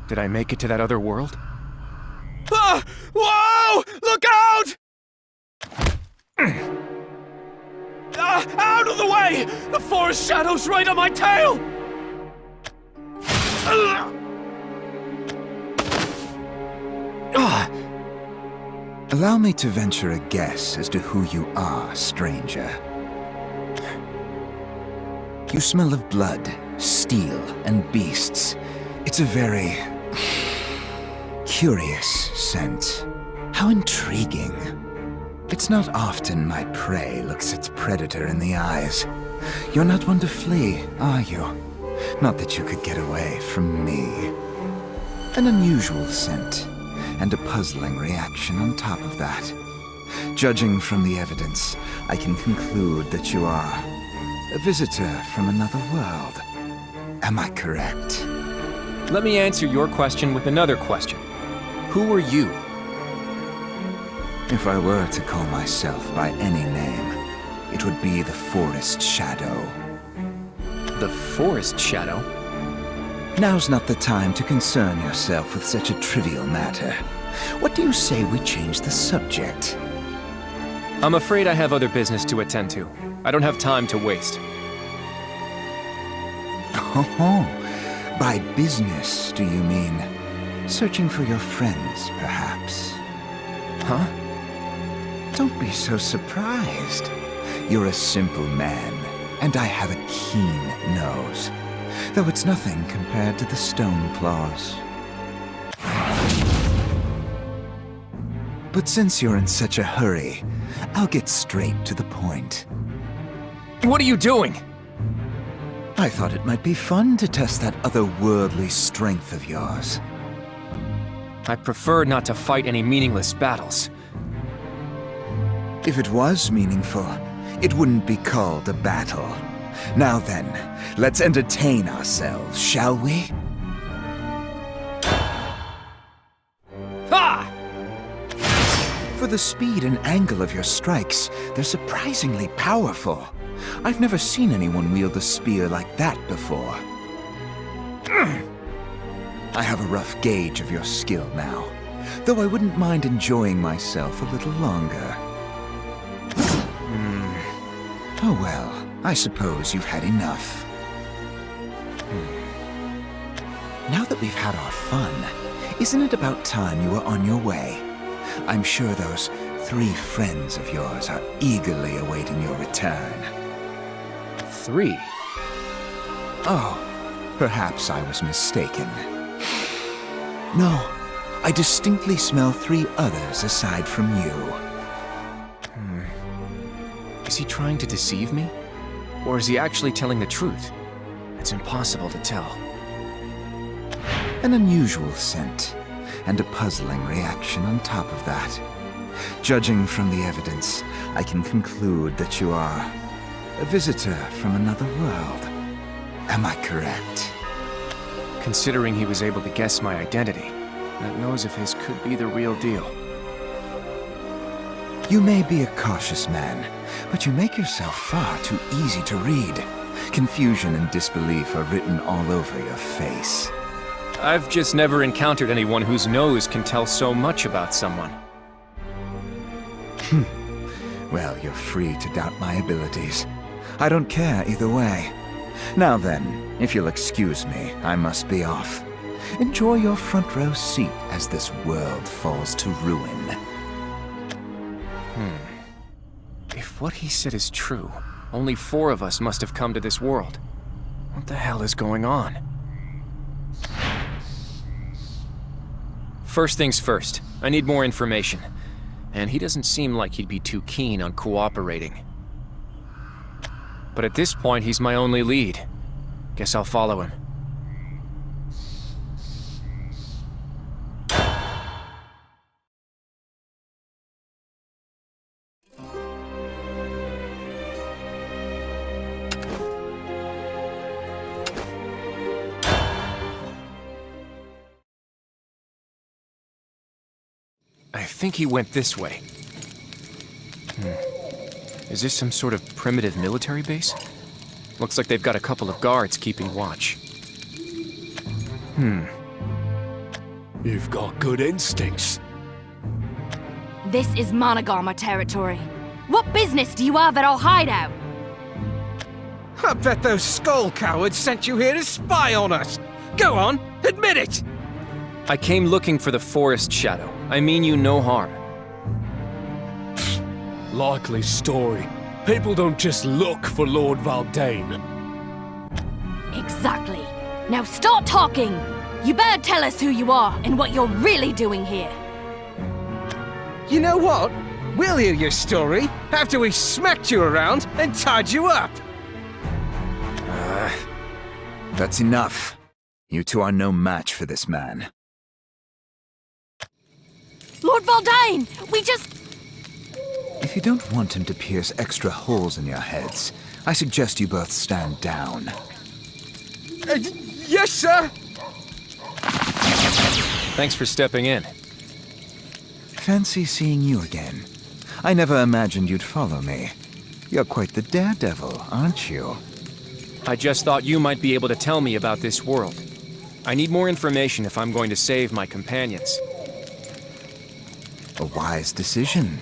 Did I make it to that other world? Ah! Whoa! Look out! Out of the way! The forest shadow's right on my tail! Allow me to venture a guess as to who you are, stranger. You smell of blood, steel, and beasts. It's a very curious scent. How intriguing. It's not often my prey looks its predator in the eyes. You're not one to flee, are you? Not that you could get away from me. An unusual scent, and a puzzling reaction on top of that. Judging from the evidence, I can conclude that you are a visitor from another world. Am I correct? Let me answer your question with another question. Who are you? If I were to call myself by any name, it would be the Forest Shadow. The Forest Shadow? Now's not the time to concern yourself with such a trivial matter. What do you say we change the subject? I'm afraid I have other business to attend to. I don't have time to waste. Oh, by business, do you mean searching for your friends, perhaps? Huh? Don't be so surprised. You're a simple man, and I have a keen nose. Though it's nothing compared to the stone claws. But since you're in such a hurry, I'll get straight to the point. What are you doing? I thought it might be fun to test that otherworldly strength of yours. I prefer not to fight any meaningless battles. If it was meaningful, it wouldn't be called a battle. Now then, let's entertain ourselves, shall we? Ha! For the speed and angle of your strikes, they're surprisingly powerful. I've never seen anyone wield a spear like that before. I have a rough gauge of your skill now, though I wouldn't mind enjoying myself a little longer. Oh well, I suppose you've had enough. Now that we've had our fun, isn't it about time you were on your way? I'm sure those 3 friends of yours are eagerly awaiting your return. 3? Oh, perhaps I was mistaken. No, I distinctly smell 3 others aside from you. Is he trying to deceive me? Or is he actually telling the truth? It's impossible to tell. An unusual scent, and a puzzling reaction on top of that. Judging from the evidence, I can conclude that you are a visitor from another world. Am I correct? Considering he was able to guess my identity, that nose of his could be the real deal. You may be a cautious man, but you make yourself far too easy to read. Confusion and disbelief are written all over your face. I've just never encountered anyone whose nose can tell so much about someone. Well, you're free to doubt my abilities. I don't care either way. Now then, if you'll excuse me, I must be off. Enjoy your front row seat as this world falls to ruin. If what he said is true, only 4 of us must have come to this world. What the hell is going on? First things first, I need more information. And he doesn't seem like he'd be too keen on cooperating. But at this point, he's my only lead. Guess I'll follow him. I think he went this way. Is this some sort of primitive military base? Looks like they've got a couple of guards keeping watch. You've got good instincts. This is Monogamma territory. What business do you have at our hideout? I bet those skull cowards sent you here to spy on us! Go on, admit it! I came looking for the Forest Shadow. I mean you no harm. Likely story. People don't just look for Lord Valdane. Exactly. Now stop talking! You better tell us who you are and what you're really doing here. You know what? We'll hear your story after we smacked you around and tied you up! That's enough. You two are no match for this man. Lord Valdane! We just... If you don't want him to pierce extra holes in your heads, I suggest you both stand down. Yes, sir! Thanks for stepping in. Fancy seeing you again. I never imagined you'd follow me. You're quite the daredevil, aren't you? I just thought you might be able to tell me about this world. I need more information if I'm going to save my companions. A wise decision.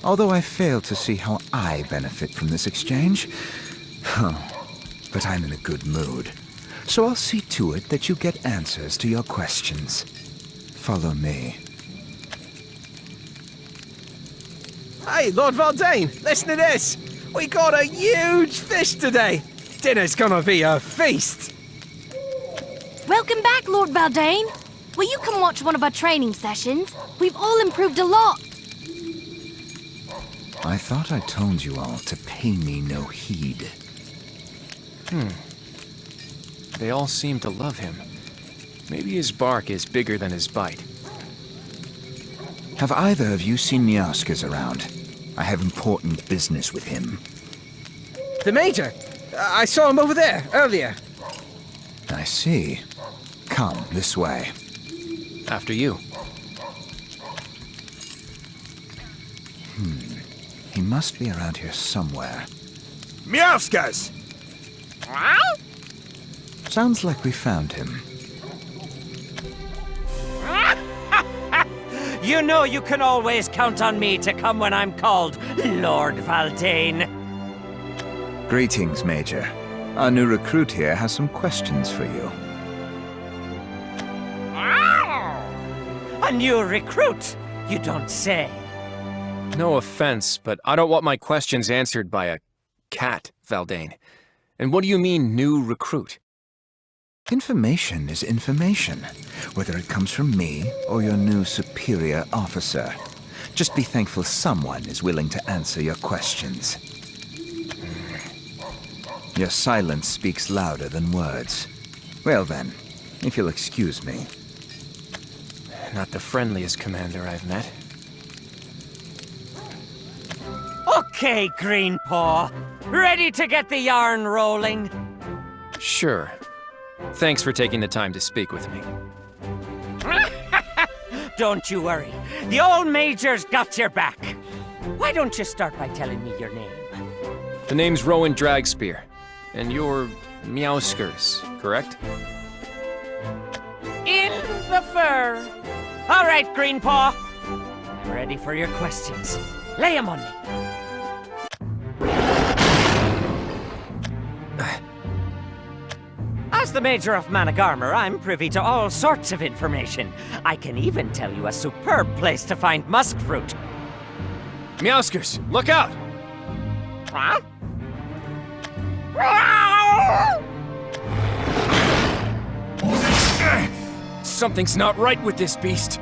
Although I fail to see how I benefit from this exchange. But I'm in a good mood. So I'll see to it that you get answers to your questions. Follow me. Hey, Lord Valdane, listen to this! We got a huge fish today! Dinner's gonna be a feast! Welcome back, Lord Valdane. Will you come watch one of our training sessions? We've all improved a lot. I thought I told you all to pay me no heed. They all seem to love him. Maybe his bark is bigger than his bite. Have either of you seen Miaskers around? I have important business with him. The Major! I saw him over there, earlier. I see. Come, this way. After you. He must be around here somewhere. Miaskers! Sounds like we found him. You know you can always count on me to come when I'm called, Lord Valdane. Greetings, Major. Our new recruit here has some questions for you. A new recruit, you don't say. No offense, but I don't want my questions answered by a cat, Valdane. And what do you mean, new recruit? Information is information, whether it comes from me or your new superior officer. Just be thankful someone is willing to answer your questions. Your silence speaks louder than words. Well then, if you'll excuse me. Not the friendliest commander I've met. Okay, Greenpaw. Ready to get the yarn rolling? Sure. Thanks for taking the time to speak with me. Don't you worry. The old Major's got your back. Why don't you start by telling me your name? The name's Rowen Dragspear. And you're Miaskers, correct? In the fur. All right, Greenpaw. I'm ready for your questions. Lay 'em on me. As the Major of Managarmr, I'm privy to all sorts of information. I can even tell you a superb place to find musk fruit. Miaskers, look out! Huh? Something's not right with this beast.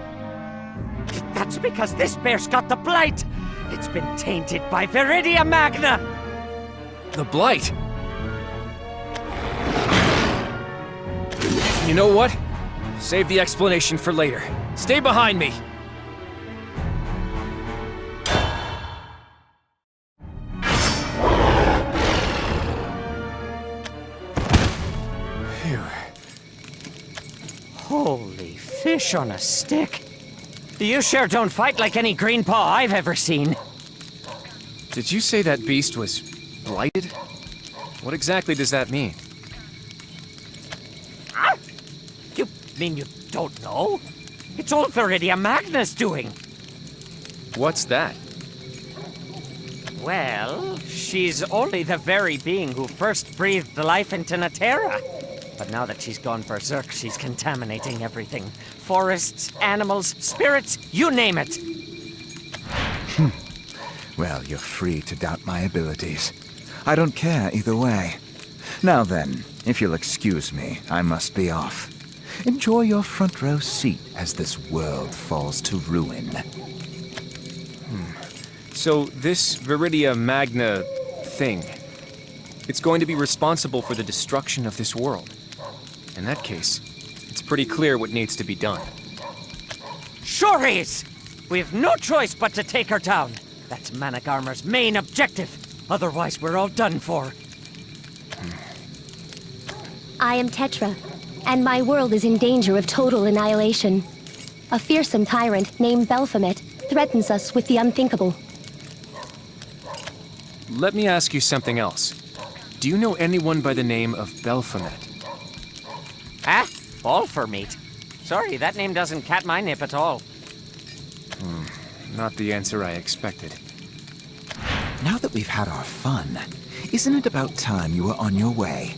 That's because this bear's got the blight. It's been tainted by Viridia Magna. The blight. You know what? Save the explanation for later. Stay behind me. Phew. Holy fish on a stick. You sure don't fight like any Greenpaw I've ever seen. Did you say that beast was blighted? What exactly does that mean? You mean you don't know? It's all Viridia Magna's doing. What's that? Well, she's only the very being who first breathed life into Natera. But now that she's gone berserk, she's contaminating everything. Forests, animals, spirits, you name it. Well, you're free to doubt my abilities. I don't care either way. Now then, if you'll excuse me, I must be off. Enjoy your front row seat as this world falls to ruin. So this Viridia Magna thing, it's going to be responsible for the destruction of this world. In that case, it's pretty clear what needs to be done. Sure is! We have no choice but to take her down. That's Managarmer's main objective. Otherwise, we're all done for. I am Tetra, and my world is in danger of total annihilation. A fearsome tyrant named Belphomet threatens us with the unthinkable. Let me ask you something else. Do you know anyone by the name of Belphomet? Huh? All for meat. Sorry, that name doesn't cat my nip at all. Not the answer I expected. Now that we've had our fun, isn't it about time you were on your way?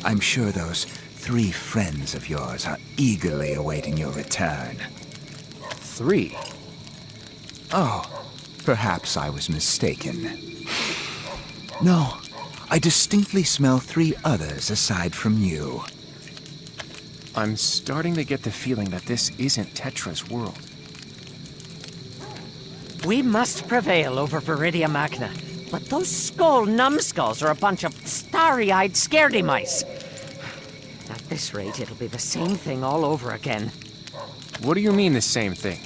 I'm sure those 3 friends of yours are eagerly awaiting your return. 3? Oh, perhaps I was mistaken. No, I distinctly smell 3 others aside from you. I'm starting to get the feeling that this isn't Tetra's world. We must prevail over Viridia Magna. But those skull numbskulls are a bunch of starry-eyed scaredy mice. At this rate, it'll be the same thing all over again. What do you mean the same thing?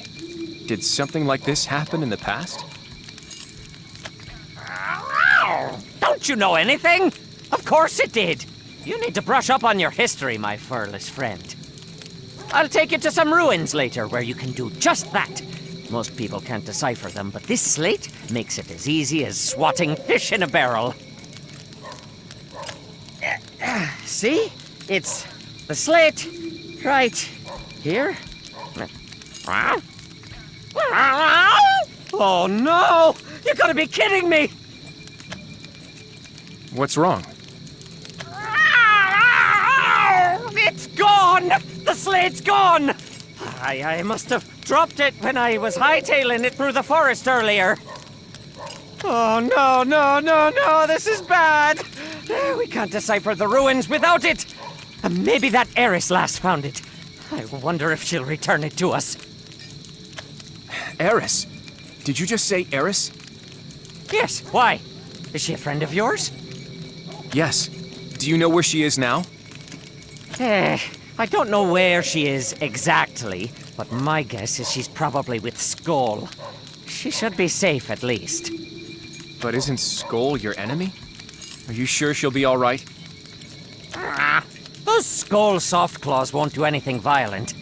Did something like this happen in the past? Don't you know anything? Of course it did. You need to brush up on your history, my furless friend. I'll take you to some ruins later where you can do just that. Most people can't decipher them, but this slate makes it as easy as swatting fish in a barrel. See? It's the slate right here. Oh no! You gotta be kidding me! What's wrong? It's gone! The slate's gone! I must have dropped it when I was hightailing it through the forest earlier. Oh, no, this is bad! We can't decipher the ruins without it! Maybe that heiress last found it. I wonder if she'll return it to us. Eris? Did you just say Eris? Yes, why? Is she a friend of yours? Yes. Do you know where she is now? I don't know where she is exactly, but my guess is she's probably with Skull. She should be safe at least. But isn't Skull your enemy? Are you sure she'll be all right? Those Skull soft claws won't do anything violent.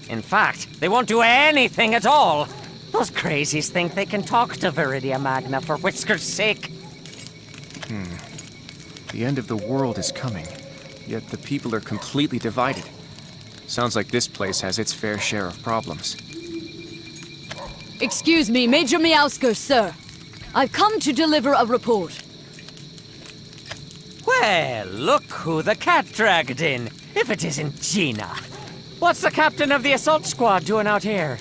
In fact, they won't do anything at all. Those crazies think they can talk to Viridia Magna for Whisker's sake. The end of the world is coming, yet the people are completely divided. Sounds like this place has its fair share of problems. Excuse me, Major Meowsker, sir. I've come to deliver a report. Well, look who the cat dragged in, if it isn't Gina. What's the captain of the assault squad doing out here?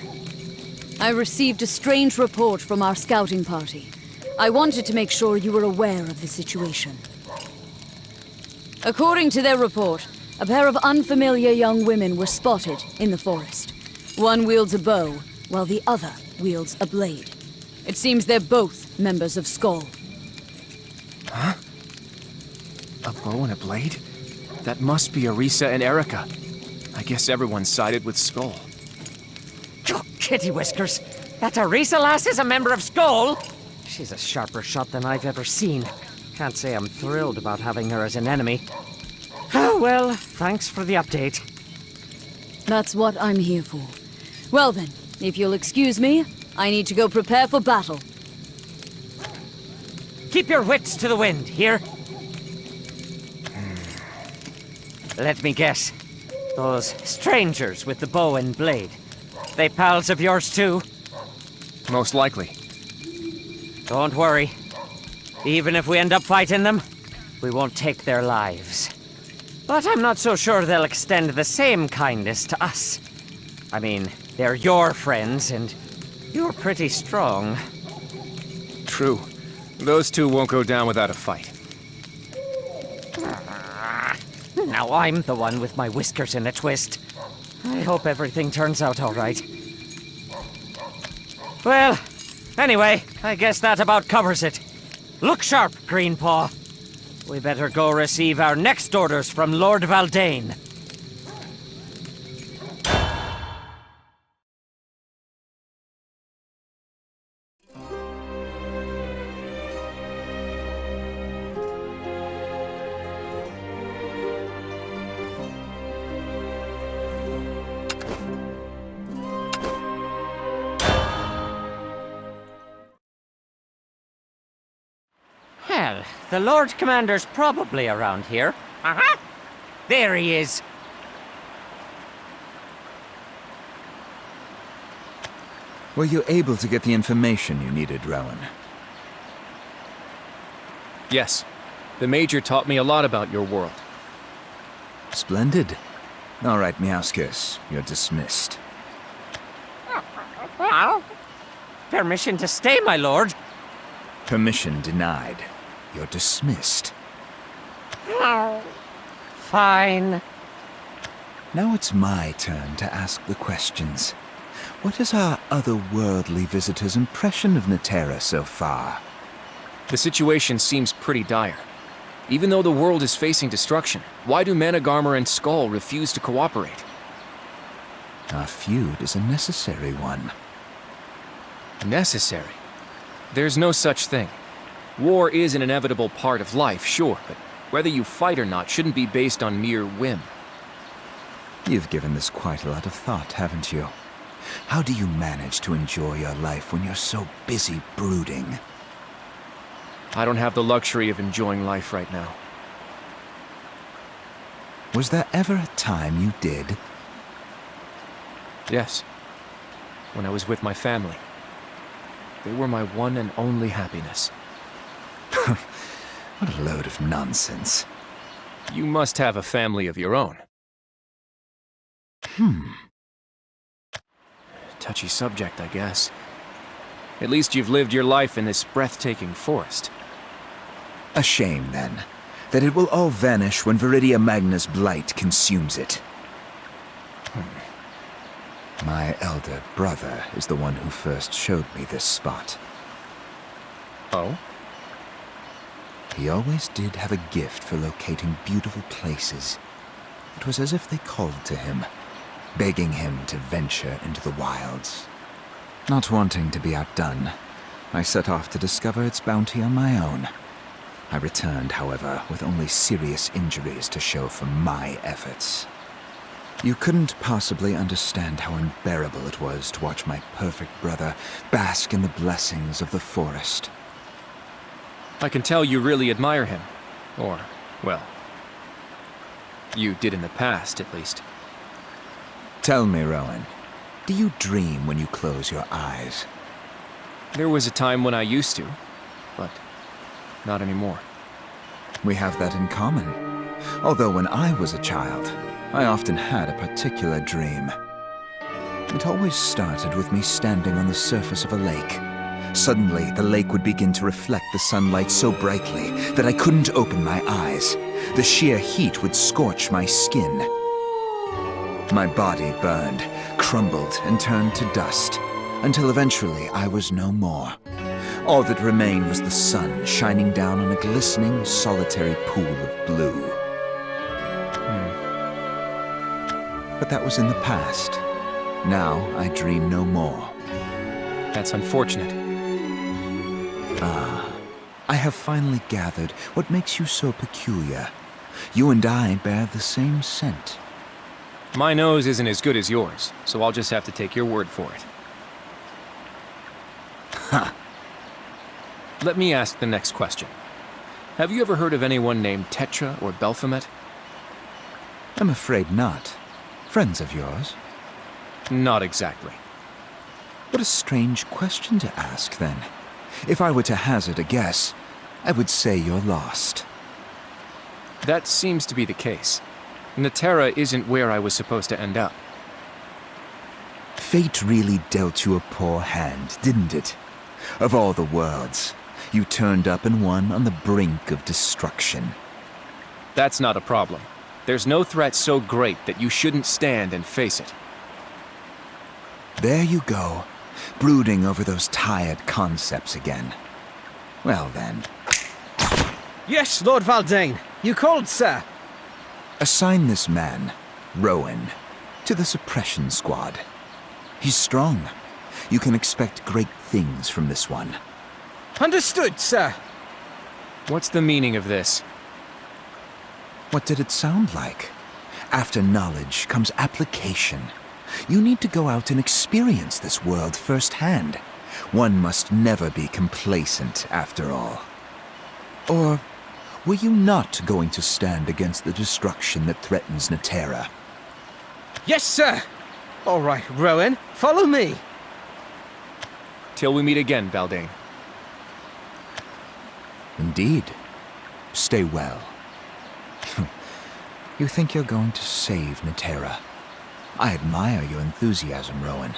I received a strange report from our scouting party. I wanted to make sure you were aware of the situation. According to their report, a pair of unfamiliar young women were spotted in the forest. One wields a bow, while the other wields a blade. It seems they're both members of Skull. Huh? A bow and a blade? That must be Arisa and Erica. I guess everyone sided with Skull. Oh, Kitty Whiskers! That Arisa lass is a member of Skull! She's a sharper shot than I've ever seen. Can't say I'm thrilled about having her as an enemy. Oh, well, thanks for the update. That's what I'm here for. Well then, if you'll excuse me, I need to go prepare for battle. Keep your wits to the wind, here? Let me guess. Those strangers with the bow and blade. they pals of yours too? Most likely. Don't worry. Even if we end up fighting them, we won't take their lives. But I'm not so sure they'll extend the same kindness to us. I mean, they're your friends, and you're pretty strong. True. Those two won't go down without a fight. Now I'm the one with my whiskers in a twist. I hope everything turns out all right. Well, anyway, I guess that about covers it. Look sharp, Greenpaw. We better go receive our next orders from Lord Valdane. Well, the Lord Commander's probably around here. There he is. Were you able to get the information you needed, Rowen? Yes. The Major taught me a lot about your world. Splendid. All right, Meowskus, you're dismissed. Permission to stay, my lord. Permission denied. You're dismissed. Fine. Now it's my turn to ask the questions. What is our otherworldly visitor's impression of Natera so far? The situation seems pretty dire. Even though the world is facing destruction, why do Managarmr and Skull refuse to cooperate? Our feud is a necessary one. Necessary? There's no such thing. War is an inevitable part of life, sure, but whether you fight or not shouldn't be based on mere whim. You've given this quite a lot of thought, haven't you? How do you manage to enjoy your life when you're so busy brooding? I don't have the luxury of enjoying life right now. Was there ever a time you did? Yes. When I was with my family. They were my one and only happiness. What a load of nonsense. You must have a family of your own. Touchy subject, I guess. At least you've lived your life in this breathtaking forest. A shame, then, that it will all vanish when Viridia Magna's blight consumes it. My elder brother is the one who first showed me this spot. Oh? He always did have a gift for locating beautiful places. It was as if they called to him, begging him to venture into the wilds. Not wanting to be outdone, I set off to discover its bounty on my own. I returned, however, with only serious injuries to show for my efforts. You couldn't possibly understand how unbearable it was to watch my perfect brother bask in the blessings of the forest. I can tell you really admire him. Or, well, you did in the past, at least. Tell me, Rowen, do you dream when you close your eyes? There was a time when I used to, but not anymore. We have that in common. Although when I was a child, I often had a particular dream. It always started with me standing on the surface of a lake. Suddenly, the lake would begin to reflect the sunlight so brightly that I couldn't open my eyes. The sheer heat would scorch my skin. My body burned, crumbled, and turned to dust, until eventually I was no more. All that remained was the sun shining down on a glistening, solitary pool of blue. But that was in the past. Now I dream no more. That's unfortunate. I have finally gathered what makes you so peculiar. You and I bear the same scent. My nose isn't as good as yours, so I'll just have to take your word for it. Ha! Let me ask the next question. Have you ever heard of anyone named Tetra or Belphomet? I'm afraid not. Friends of yours? Not exactly. What a strange question to ask, then. If I were to hazard a guess, I would say you're lost. That seems to be the case. Natera isn't where I was supposed to end up. Fate really dealt you a poor hand, didn't it? Of all the worlds, you turned up in one on the brink of destruction. That's not a problem. There's no threat so great that you shouldn't stand and face it. There you go, brooding over those tired concepts again. Well then. Yes, Lord Valdane. You called, sir. Assign this man, Rowen, to the suppression squad. He's strong. You can expect great things from this one. Understood, sir. What's the meaning of this? What did it sound like? After knowledge comes application. You need to go out and experience this world firsthand. One must never be complacent, after all. Or were you not going to stand against the destruction that threatens Natera? Yes, sir. All right, Rowen, follow me. Till we meet again, Valdane. Indeed. Stay well. You think you're going to save Natera? I admire your enthusiasm, Rowen,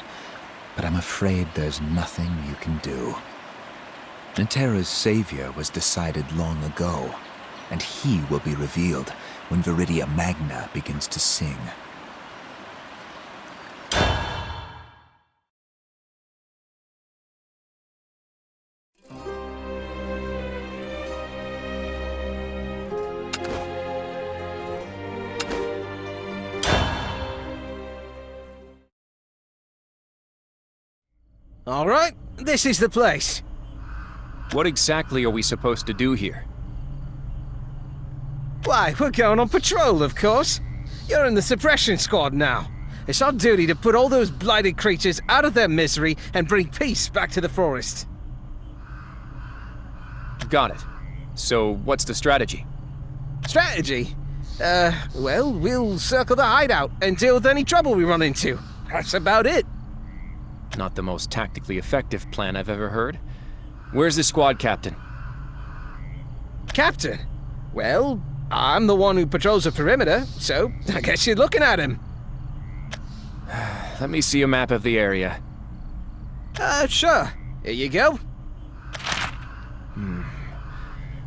but I'm afraid there's nothing you can do. Natera's savior was decided long ago, and he will be revealed when Viridia Magna begins to sing. All right, this is the place. What exactly are we supposed to do here? Why, we're going on patrol, of course. You're in the suppression squad now. It's our duty to put all those blighted creatures out of their misery and bring peace back to the forest. Got it. So, what's the strategy? Strategy? Well, we'll circle the hideout and deal with any trouble we run into. That's about it. Not the most tactically effective plan I've ever heard. Where's the squad captain? Captain? Well, I'm the one who patrols the perimeter, so I guess you're looking at him. Let me see a map of the area. Sure. Here you go.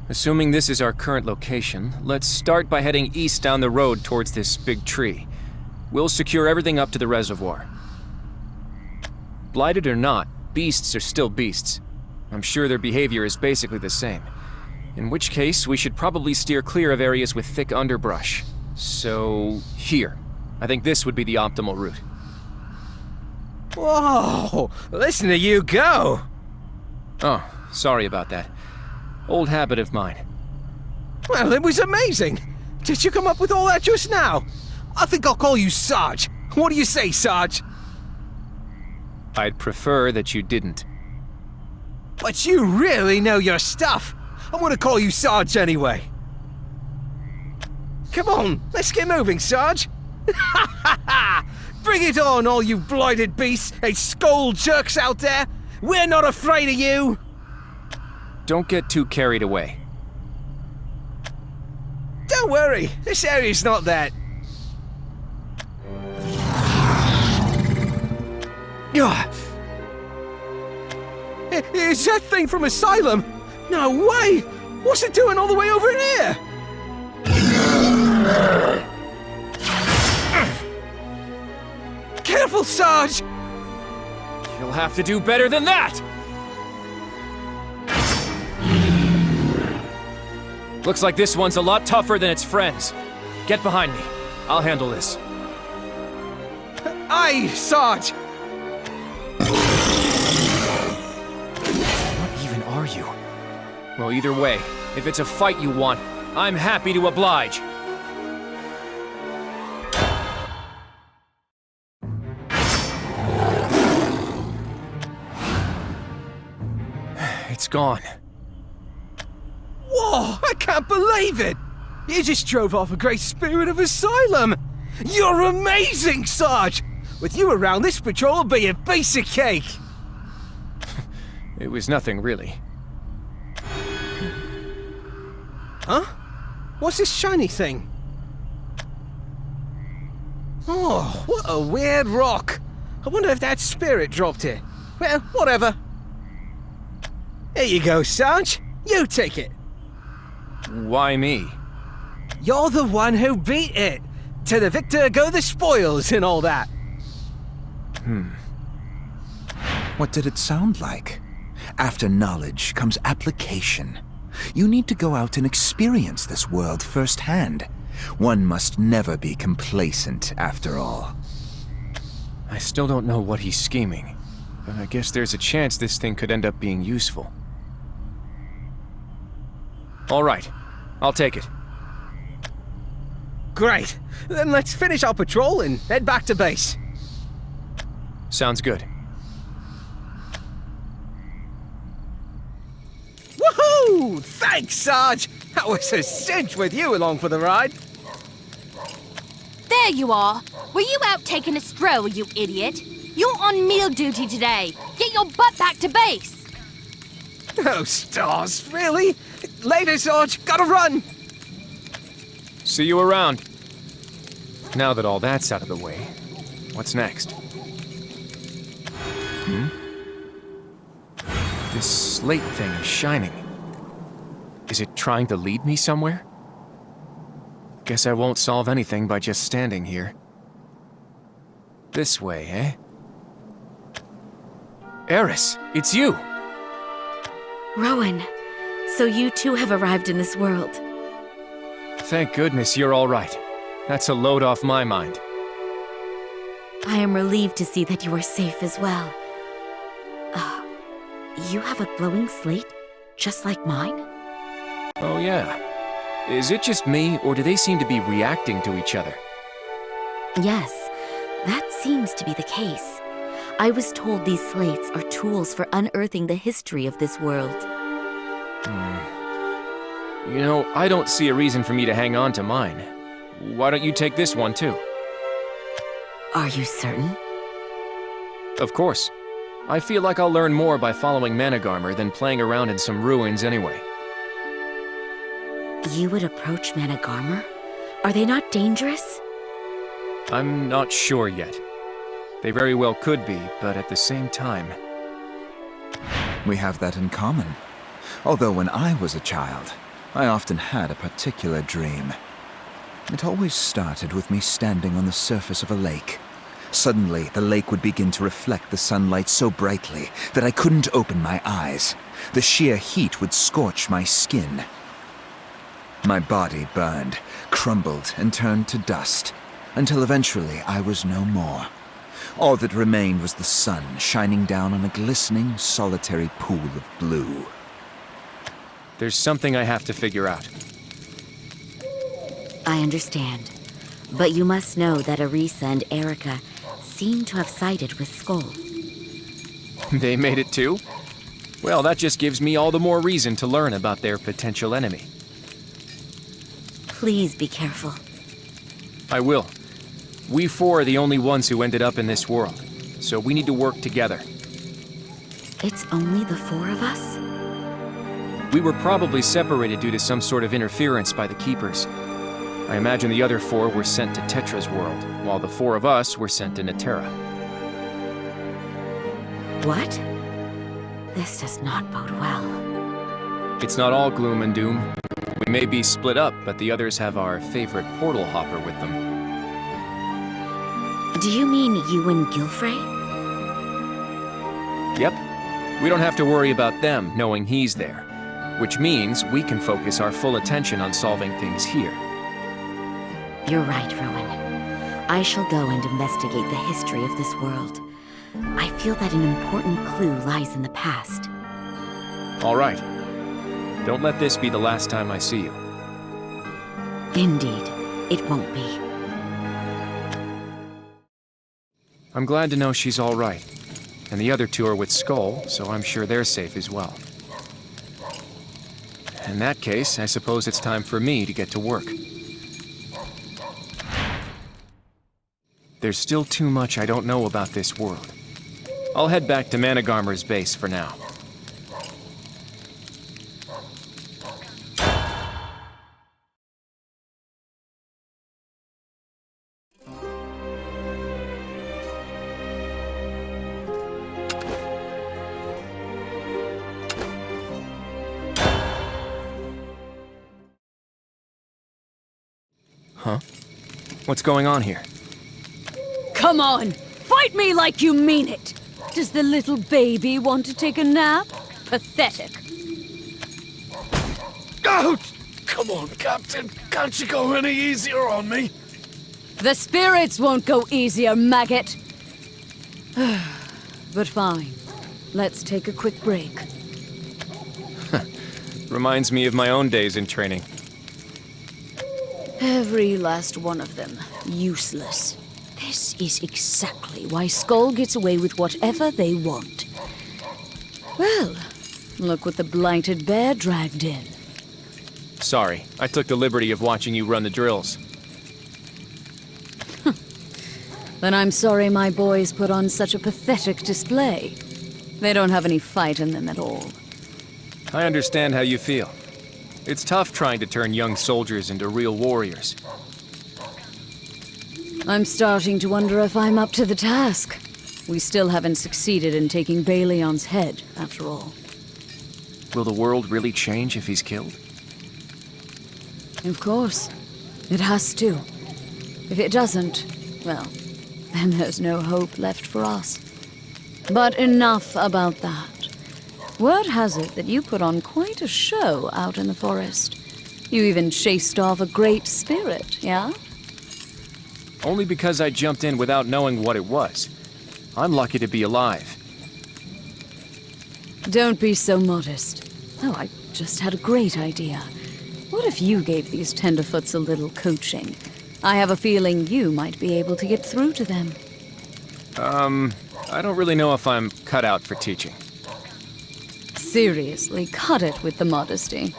Assuming this is our current location, let's start by heading east down the road towards this big tree. We'll secure everything up to the reservoir. Blighted or not, beasts are still beasts. I'm sure their behavior is basically the same. In which case, we should probably steer clear of areas with thick underbrush. So, here. I think this would be the optimal route. Whoa! Listen to you go! Oh, sorry about that. Old habit of mine. Well, it was amazing! Did you come up with all that just now? I think I'll call you Sarge. What do you say, Sarge? I'd prefer that you didn't. But you really know your stuff. I'm gonna call you Sarge anyway. Come on, let's get moving, Sarge. Bring it on, all you blighted beasts and skull jerks out there. We're not afraid of you. Don't get too carried away. Don't worry, this area's not that. Is that thing from Asylum? No way! What's it doing all the way over here? Careful, Sarge! You'll have to do better than that! Looks like this one's a lot tougher than its friends. Get behind me. I'll handle this. Aye, Sarge! What even are you? Well, either way, if it's a fight you want, I'm happy to oblige. It's gone. Whoa, I can't believe it! You just drove off a great spirit of Asylum! You're amazing, Sarge! With you around, this patrol will be a piece of cake! It was nothing, really. Huh? What's this shiny thing? Oh, what a weird rock. I wonder if that spirit dropped it. Well, whatever. Here you go, Sarge. You take it. Why me? You're the one who beat it. To the victor go the spoils and all that. What did it sound like? After knowledge comes application. You need to go out and experience this world firsthand. One must never be complacent, after all. I still don't know what he's scheming, but I guess there's a chance this thing could end up being useful. All right, I'll take it. Great. Then let's finish our patrol and head back to base. Sounds good. Woohoo! Thanks, Sarge! That was a cinch with you along for the ride. There you are. Were you out taking a stroll, you idiot? You're on meal duty today. Get your butt back to base. Oh, stars, really? Later, Sarge. Gotta run. See you around. Now that all that's out of the way, what's next? This slate thing is shining. Is it trying to lead me somewhere? Guess I won't solve anything by just standing here. This way, eh? Eris, it's you! Rowen, so you too have arrived in this world. Thank goodness you're all right. That's a load off my mind. I am relieved to see that you are safe as well. You have a glowing slate, just like mine? Oh yeah. Is it just me, or do they seem to be reacting to each other? Yes, that seems to be the case. I was told these slates are tools for unearthing the history of this world. You know, I don't see a reason for me to hang on to mine. Why don't you take this one too? Are you certain? Of course. I feel like I'll learn more by following Managarmr than playing around in some ruins anyway. You would approach Managarmr? Are they not dangerous? I'm not sure yet. They very well could be, but at the same time... We have that in common. Although when I was a child, I often had a particular dream. It always started with me standing on the surface of a lake. Suddenly, the lake would begin to reflect the sunlight so brightly that I couldn't open my eyes. The sheer heat would scorch my skin. My body burned, crumbled, and turned to dust, until eventually I was no more. All that remained was the sun shining down on a glistening, solitary pool of blue. There's something I have to figure out. I understand. But you must know that Arisa and Erica seem to have sided with Skull. They made it too? Well, that just gives me all the more reason to learn about their potential enemy. Please be careful. I will. We four are the only ones who ended up in this world, so we need to work together. It's only the four of us? We were probably separated due to some sort of interference by the Keepers. I imagine the other four were sent to Tetra's world, while the four of us were sent to Netera. What? This does not bode well. It's not all gloom and doom. We may be split up, but the others have our favorite portal hopper with them. Do you mean you and Gilfrey? Yep. We don't have to worry about them knowing he's there, which means we can focus our full attention on solving things here. You're right, Rowen. I shall go and investigate the history of this world. I feel that an important clue lies in the past. All right. Don't let this be the last time I see you. Indeed, it won't be. I'm glad to know she's all right. And the other two are with Skull, so I'm sure they're safe as well. In that case, I suppose it's time for me to get to work. There's still too much I don't know about this world. I'll head back to Managarmr's base for now. What's going on here? Come on! Fight me like you mean it! Does the little baby want to take a nap? Pathetic. Oh, come on, Captain. Can't you go any easier on me? The spirits won't go easier, maggot. But fine. Let's take a quick break. Reminds me of my own days in training. Every last one of them. Useless. This is exactly why Skull gets away with whatever they want. Well, look what the blighted bear dragged in. Sorry, I took the liberty of watching you run the drills. Then I'm sorry my boys put on such a pathetic display. They don't have any fight in them at all. I understand how you feel. It's tough trying to turn young soldiers into real warriors. I'm starting to wonder if I'm up to the task. We still haven't succeeded in taking Balion's head, after all. Will the world really change if he's killed? Of course. It has to. If it doesn't, well, then there's no hope left for us. But enough about that. Word has it that you put on quite a show out in the forest. You even chased off a great spirit, yeah? Only because I jumped in without knowing what it was. I'm lucky to be alive. Don't be so modest. Oh, I just had a great idea. What if you gave these tenderfoots a little coaching? I have a feeling you might be able to get through to them. I don't really know if I'm cut out for teaching. Seriously, cut it with the modesty.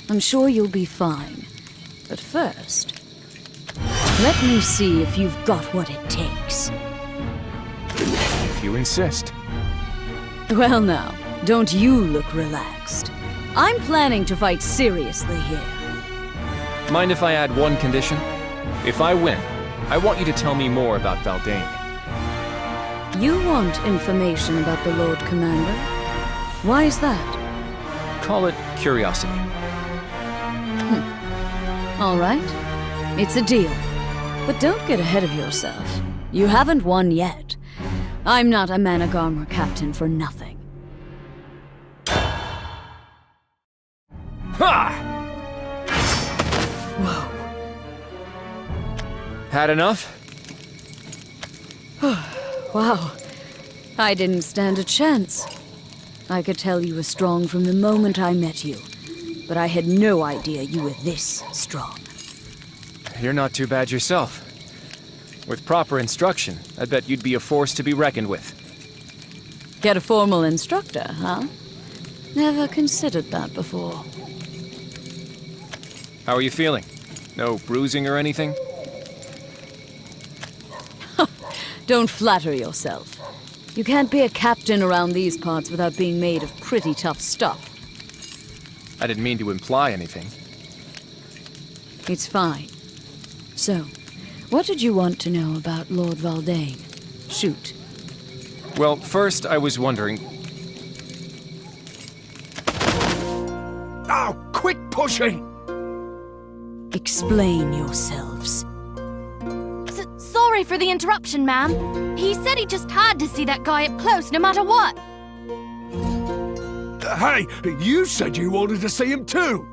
I'm sure you'll be fine. But first, let me see if you've got what it takes. If you insist. Well now, don't you look relaxed. I'm planning to fight seriously here. Mind if I add one condition? If I win, I want you to tell me more about Valdane. You want information about the Lord Commander? Why is that? Call it curiosity. All right. It's a deal. But don't get ahead of yourself. You haven't won yet. I'm not a man of armor captain for nothing. Ha! Whoa. Had enough? Wow. I didn't stand a chance. I could tell you were strong from the moment I met you. But I had no idea you were this strong. You're not too bad yourself. With proper instruction, I bet you'd be a force to be reckoned with. Get a formal instructor, huh? Never considered that before. How are you feeling? No bruising or anything? Don't flatter yourself. You can't be a captain around these parts without being made of pretty tough stuff. I didn't mean to imply anything. It's fine. So, what did you want to know about Lord Valdane? Shoot. Well, first I was wondering... Oh, quit pushing! Explain yourselves. Sorry for the interruption, ma'am. He said he just had to see that guy up close no matter what. Hey, you said you wanted to see him too!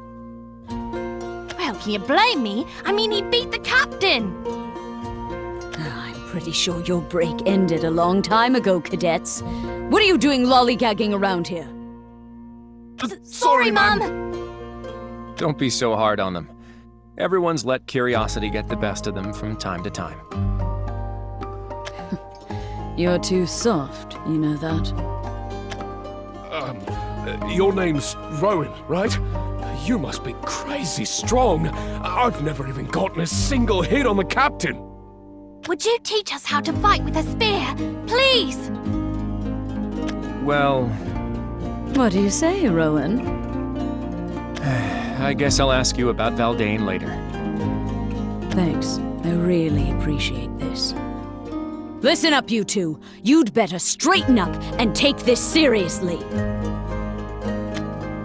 Well, can you blame me? I mean, he beat the captain. I'm pretty sure your break ended a long time ago, cadets. What are you doing lollygagging around here? Sorry, Mum. Don't be so hard on them. Everyone's let curiosity get the best of them from time to time. You're too soft, you know that. Your name's Rowen, right? You must be crazy strong. I've never even gotten a single hit on the captain. Would you teach us how to fight with a spear? Please! Well, What do you say, Rowen? I guess I'll ask you about Valdane later. Thanks. I really appreciate this. Listen up, you two. You'd better straighten up and take this seriously.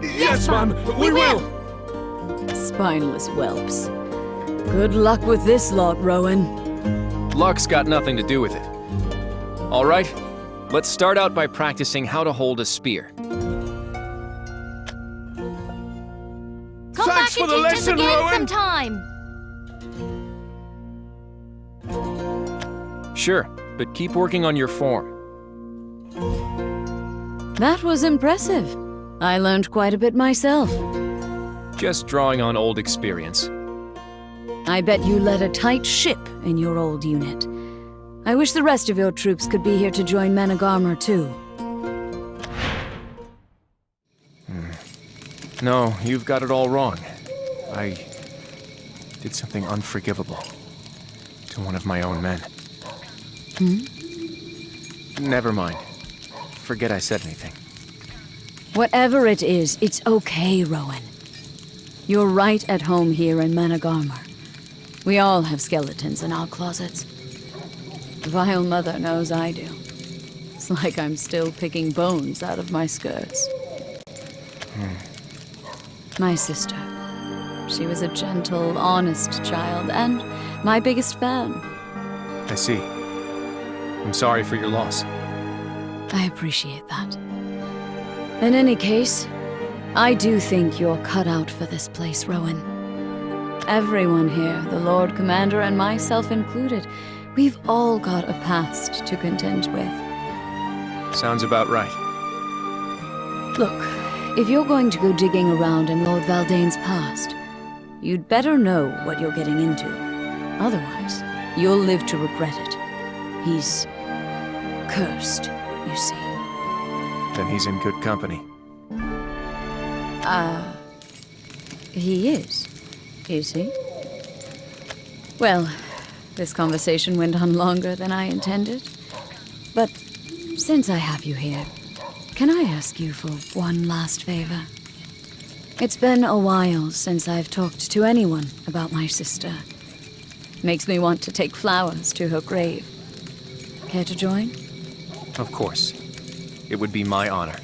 Yes, ma'am. We will. Spineless whelps. Good luck with this lot, Rowen. Luck's got nothing to do with it. All right, let's start out by practicing how to hold a spear. Come Thanks back and for the teach lesson, us again Rowen. sometime. Sure, but keep working on your form. That was impressive. I learned quite a bit myself. Just drawing on old experience. I bet you led a tight ship in your old unit. I wish the rest of your troops could be here to join men of armor, too. No, you've got it all wrong. I did something unforgivable to one of my own men. Never mind. Forget I said anything. Whatever it is, it's okay, Rowen. You're right at home here in men of armor. We all have skeletons in our closets. Vile Mother knows I do. It's like I'm still picking bones out of my skirts. My sister. She was a gentle, honest child, and my biggest fan. I see. I'm sorry for your loss. I appreciate that. In any case, I do think you're cut out for this place, Rowen. Everyone here, the Lord Commander and myself included, we've all got a past to contend with. Sounds about right. Look, if you're going to go digging around in Lord Valdane's past, you'd better know what you're getting into. Otherwise, you'll live to regret it. He's cursed, you see. Then he's in good company. He is he? Well, this conversation went on longer than I intended. But since I have you here, can I ask you for one last favor? It's been a while since I've talked to anyone about my sister. Makes me want to take flowers to her grave. Care to join? Of course. It would be my honor.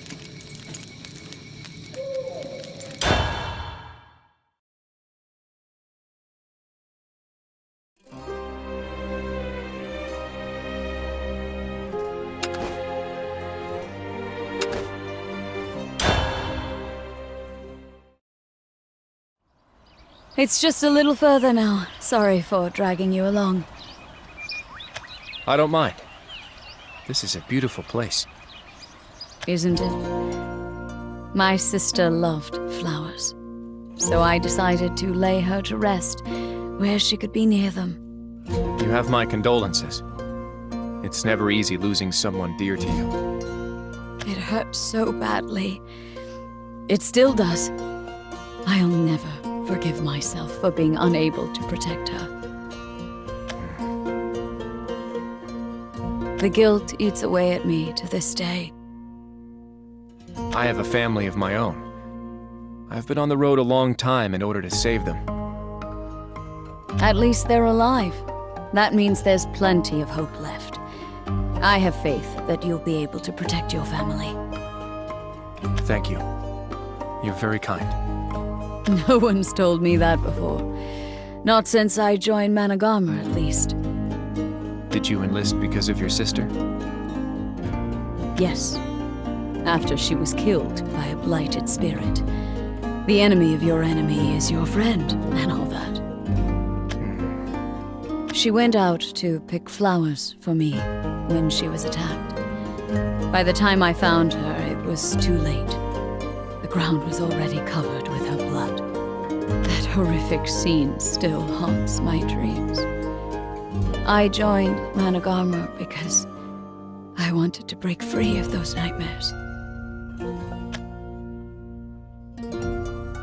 It's just a little further now. Sorry for dragging you along. I don't mind. This is a beautiful place. Isn't it? My sister loved flowers, so I decided to lay her to rest where she could be near them. You have my condolences. It's never easy losing someone dear to you. It hurt so badly. It still does. I'll never forgive myself for being unable to protect her. The guilt eats away at me to this day. I have a family of my own. I've been on the road a long time in order to save them. At least they're alive. That means there's plenty of hope left. I have faith that you'll be able to protect your family. Thank you. You're very kind. No one's told me that before. Not since I joined Managama, at least. Did you enlist because of your sister? Yes. After she was killed by a blighted spirit. The enemy of your enemy is your friend, and all that. She went out to pick flowers for me when she was attacked. By the time I found her, it was too late. The ground was already covered with her blood. That horrific scene still haunts my dreams. I joined Managama because I wanted to break free of those nightmares.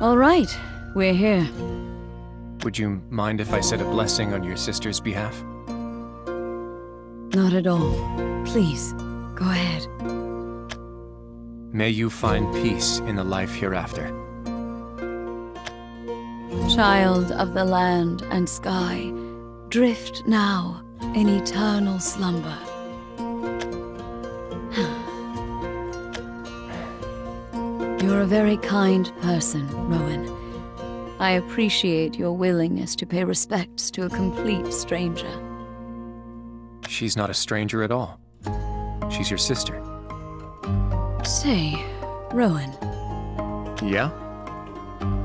All right, we're here. Would you mind if I said a blessing on your sister's behalf? Not at all. Please, go ahead. May you find peace in the life hereafter. Child of the land and sky, drift now in eternal slumber. You're a very kind person, Rowen. I appreciate your willingness to pay respects to a complete stranger. She's not a stranger at all. She's your sister. Say, Rowen, Yeah?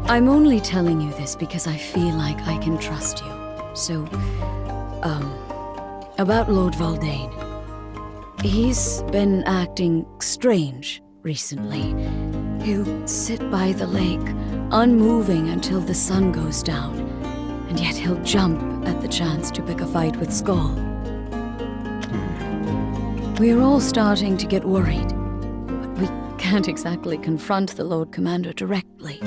I'm only telling you this because I feel like I can trust you. So, about Lord Valdane. He's been acting strange recently. He'll sit by the lake, unmoving until the sun goes down, and yet he'll jump at the chance to pick a fight with Skull. We're all starting to get worried, but we can't exactly confront the Lord Commander directly.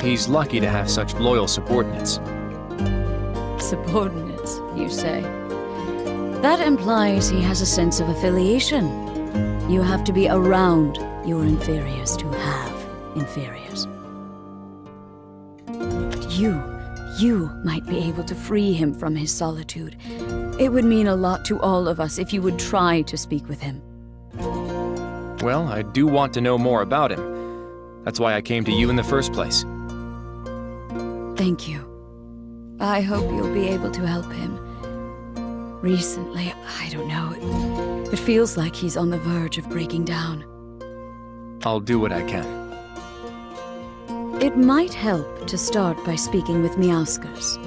He's lucky to have such loyal subordinates. Subordinates, you say? That implies he has a sense of affiliation. You have to be around your inferiors to have inferiors. You might be able to free him from his solitude. It would mean a lot to all of us if you would try to speak with him. Well, I do want to know more about him. That's why I came to you in the first place. Thank you. I hope you'll be able to help him. Recently, I don't know, it feels like he's on the verge of breaking down. I'll do what I can. It might help to start by speaking with Meowskers.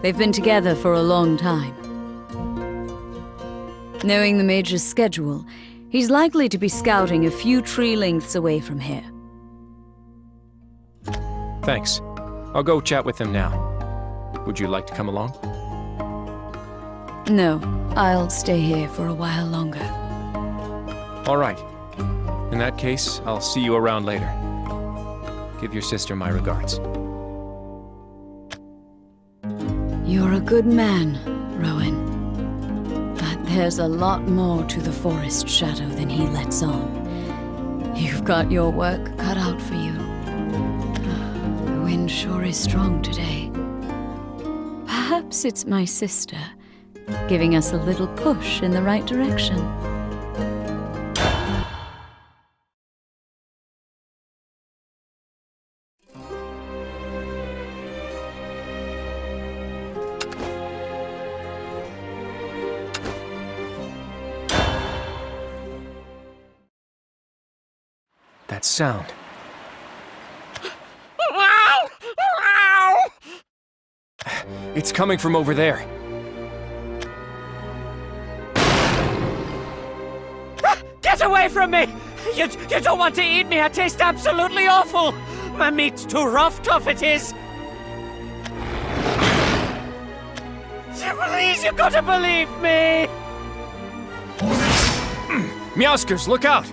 They've been together for a long time. Knowing the Mage's schedule, he's likely to be scouting a few tree lengths away from here. Thanks. I'll go chat with him now. Would you like to come along? No, I'll stay here for a while longer. All right. In that case, I'll see you around later. Give your sister my regards. You're a good man, Rowen. But there's a lot more to the forest shadow than he lets on. You've got your work cut out for you. The wind sure is strong today. Perhaps it's my sister, giving us a little push in the right direction. That sound. It's coming from over there. Get away from me! You don't want to eat me. I taste absolutely awful. My meat's too rough, tough it is. Please, you gotta believe me. Meowskers, look out!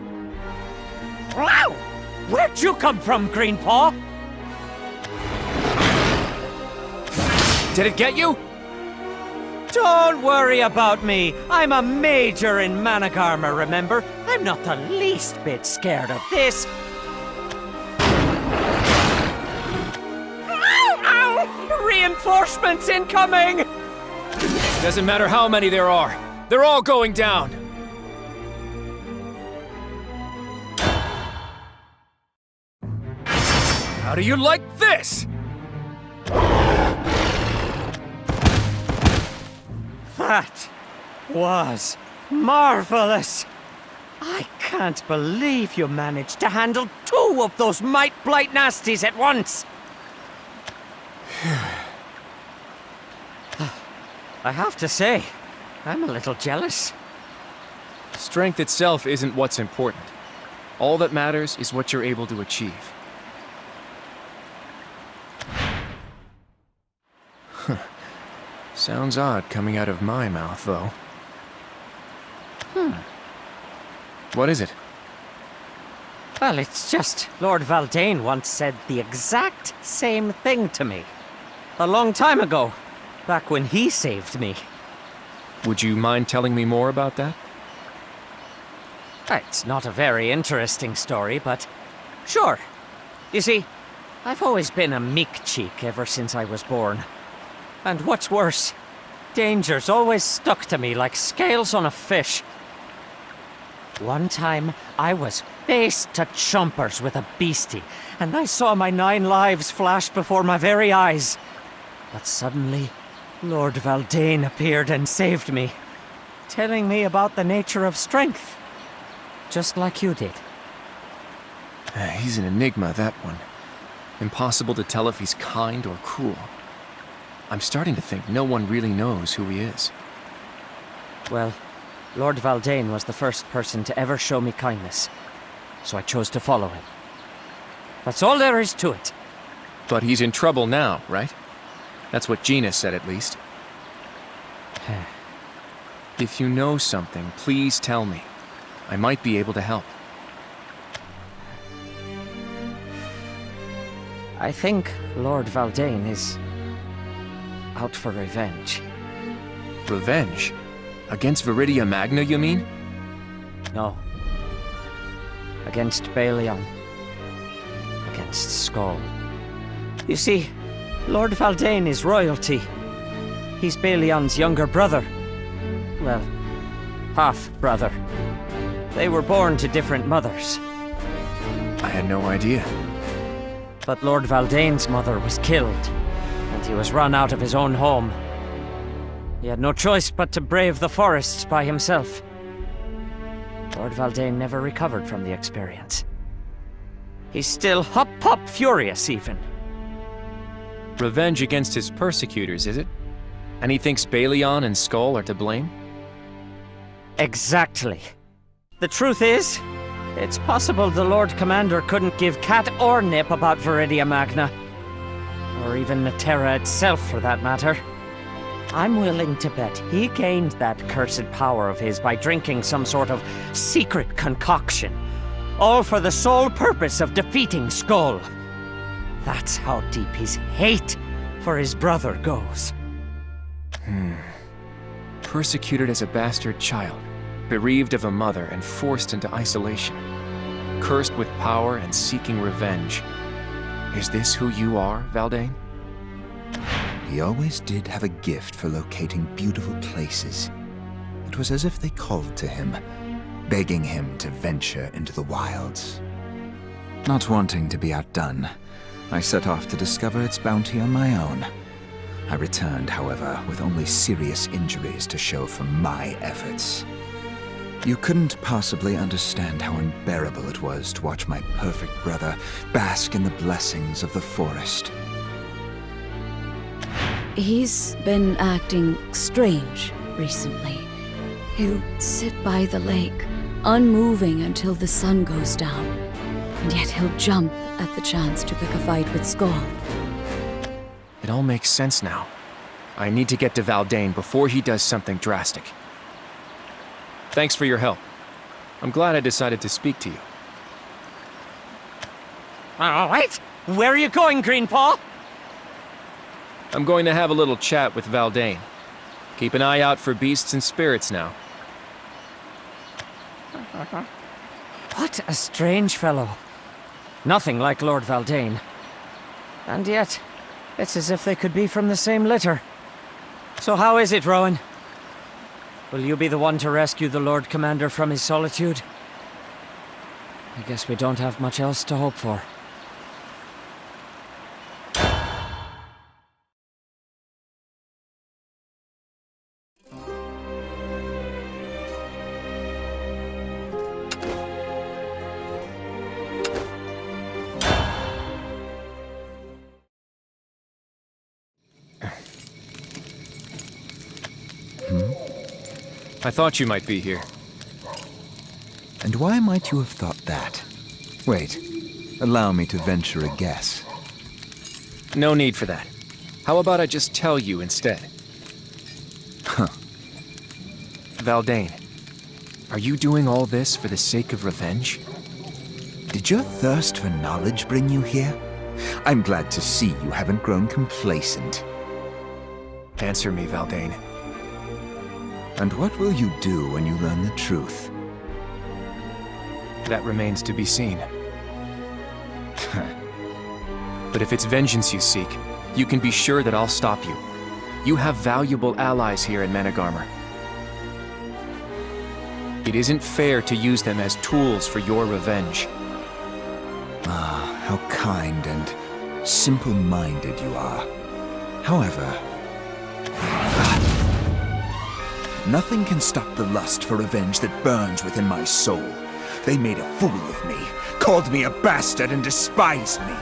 Wow! Where'd you come from, Greenpaw? Did it get you? Don't worry about me. I'm a major in Manic armor, remember? I'm not the least bit scared of this. Ow! Ow! Reinforcements incoming! Doesn't matter how many there are. They're all going down. How do you like this? That was marvelous. I can't believe you managed to handle 2 of those Might Blight nasties at once. I have to say, I'm a little jealous. Strength itself isn't what's important. All that matters is what you're able to achieve. Sounds odd coming out of my mouth, though. What is it? Well, it's just Lord Valdane once said the exact same thing to me. A long time ago, back when he saved me. Would you mind telling me more about that? It's not a very interesting story, but sure. You see, I've always been a meek cheek ever since I was born. And what's worse, danger's always stuck to me like scales on a fish. One time, I was face to chompers with a beastie, and I saw my 9 lives flash before my very eyes. But suddenly, Lord Valdane appeared and saved me, telling me about the nature of strength, just like you did. He's an enigma, that one. Impossible to tell if he's kind or cruel. I'm starting to think no one really knows who he is. Well, Lord Valdane was the first person to ever show me kindness, so I chose to follow him. That's all there is to it. But he's in trouble now, right? That's what Gina said, at least. If you know something, please tell me. I might be able to help. I think Lord Valdane is out for revenge. Revenge? Against Viridia Magna, you mean? No. Against Balion. Against Skull. You see, Lord Valdane is royalty. He's Balion's younger brother. Well, half-brother. They were born to different mothers. I had no idea. But Lord Valdane's mother was killed, and he was run out of his own home. He had no choice but to brave the forests by himself. Lord Valdane never recovered from the experience. He's still hop furious, even. Revenge against his persecutors, is it? And he thinks Balion and Skull are to blame? Exactly. The truth is, it's possible the Lord Commander couldn't give cat or nip about Viridia Magna. Or even Naterra itself, for that matter. I'm willing to bet he gained that cursed power of his by drinking some sort of secret concoction. All for the sole purpose of defeating Skull. That's how deep his hate for his brother goes. Persecuted as a bastard child, bereaved of a mother and forced into isolation. Cursed with power and seeking revenge. Is this who you are, Valdane? He always did have a gift for locating beautiful places. It was as if they called to him, begging him to venture into the wilds. Not wanting to be outdone, I set off to discover its bounty on my own. I returned, however, with only serious injuries to show for my efforts. You couldn't possibly understand how unbearable it was to watch my perfect brother bask in the blessings of the forest. He's been acting strange recently. He'll sit by the lake, unmoving until the sun goes down, and yet he'll jump at the chance to pick a fight with Skull. It all makes sense now. I need to get to Valdane before he does something drastic. Thanks for your help. I'm glad I decided to speak to you. All right. Where are you going, Greenpaw? I'm going to have a little chat with Valdane. Keep an eye out for beasts and spirits now. What a strange fellow. Nothing like Lord Valdane. And yet, it's as if they could be from the same litter. So how is it, Rowen? Will you be the one to rescue the Lord Commander from his solitude? I guess we don't have much else to hope for. I thought you might be here. And why might you have thought that? Wait, allow me to venture a guess. No need for that. How about I just tell you instead? Huh. Valdane, are you doing all this for the sake of revenge? Did your thirst for knowledge bring you here? I'm glad to see you haven't grown complacent. Answer me, Valdane. And what will you do when you learn the truth? That remains to be seen. But if it's vengeance you seek, you can be sure that I'll stop you. You have valuable allies here in Managarmr. It isn't fair to use them as tools for your revenge. Ah, how kind and simple-minded you are. However, nothing can stop the lust for revenge that burns within my soul. They made a fool of me, called me a bastard and despised me,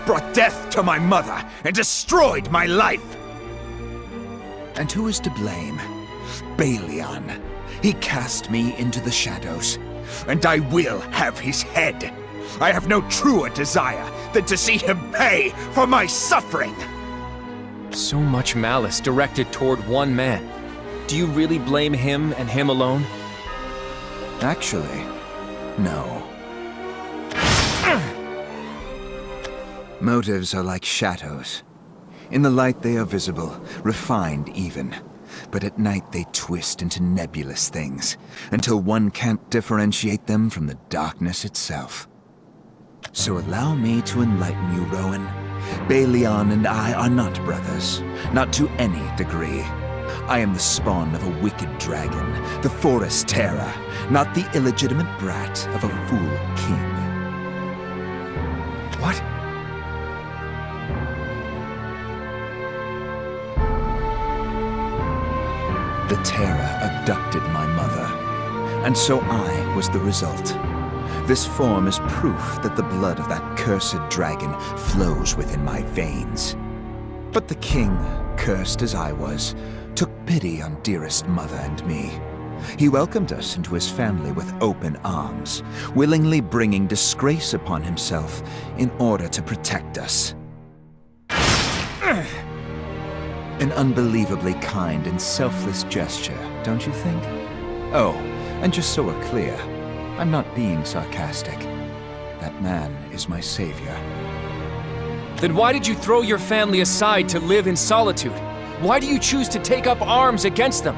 brought death to my mother and destroyed my life. And who is to blame? Balian. He cast me into the shadows, and I will have his head. I have no truer desire than to see him pay for my suffering. So much malice directed toward one man. Do you really blame him and him alone? Actually, no. Motives are like shadows. In the light they are visible, refined even. But at night they twist into nebulous things, until one can't differentiate them from the darkness itself. So allow me to enlighten you, Rowen. Balian and I are not brothers, not to any degree. I am the spawn of a wicked dragon, the forest terror, not the illegitimate brat of a fool king. What? The terror abducted my mother, and so I was the result. This form is proof that the blood of that cursed dragon flows within my veins. But the king, cursed as I was, took pity on dearest mother and me. He welcomed us into his family with open arms, willingly bringing disgrace upon himself in order to protect us. An unbelievably kind and selfless gesture, don't you think? Oh, and just so we're clear, I'm not being sarcastic. That man is my savior. Then why did you throw your family aside to live in solitude? Why do you choose to take up arms against them?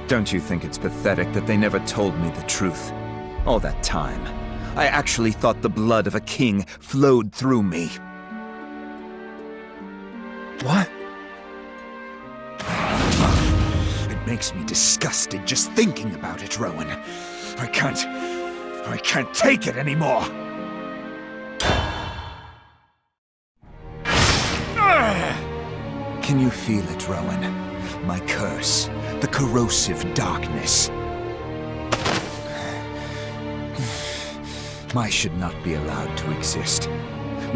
Don't you think it's pathetic that they never told me the truth? All that time, I actually thought the blood of a king flowed through me. What? It makes me disgusted just thinking about it, Rowen. I can't take it anymore. Can you feel it, Rowen? My curse, the corrosive darkness. I should not be allowed to exist.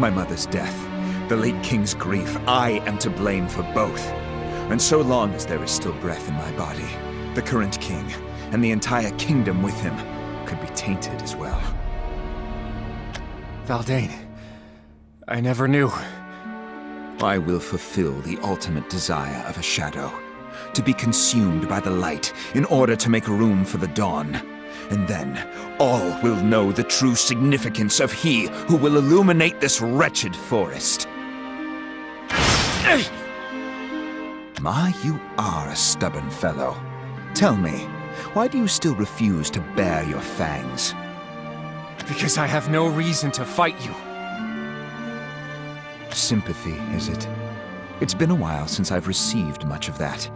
My mother's death, the late king's grief, I am to blame for both. And so long as there is still breath in my body, the current king, and the entire kingdom with him, could be tainted as well. Valdane, I never knew. I will fulfill the ultimate desire of a shadow, to be consumed by the light in order to make room for the dawn. And then, all will know the true significance of he who will illuminate this wretched forest. Ma, you are a stubborn fellow. Tell me, why do you still refuse to bare your fangs? Because I have no reason to fight you. Sympathy, is it? It's been a while since I've received much of that.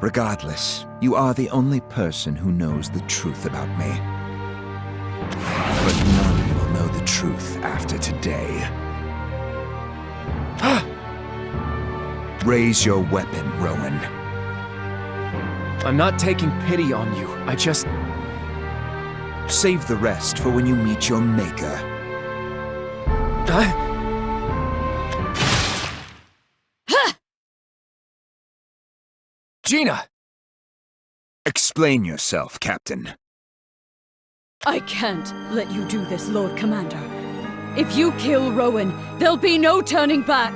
Regardless, you are the only person who knows the truth about me. But none will know the truth after today. Raise your weapon, Rowen. I'm not taking pity on you. I just... Save the rest for when you meet your maker. Gina! Explain yourself, Captain. I can't let you do this, Lord Commander. If you kill Rowen, there'll be no turning back.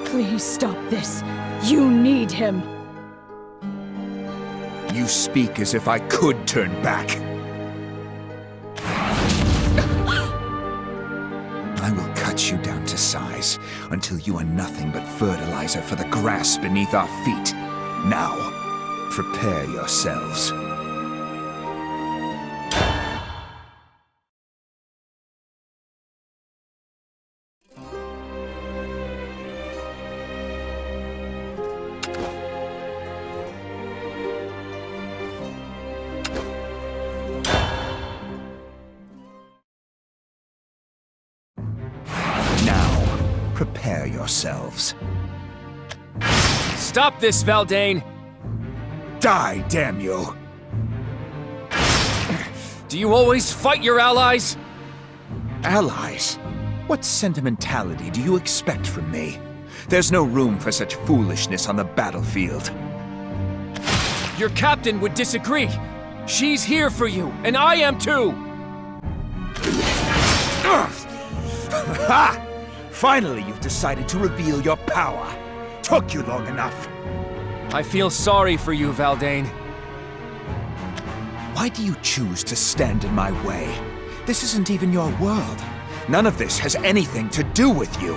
Please stop this. You need him. You speak as if I could turn back. I will cut you down to size until you are nothing but fertilizer for the grass beneath our feet. Now, prepare yourselves. yourselves. Stop this, Valdane! Die, damn you! Do you always fight your allies? Allies? What sentimentality do you expect from me? There's no room for such foolishness on the battlefield. Your captain would disagree. She's here for you, and I am too! Ha! Finally, you've decided to reveal your power. Took you long enough. I feel sorry for you, Valdane. Why do you choose to stand in my way? This isn't even your world. None of this has anything to do with you.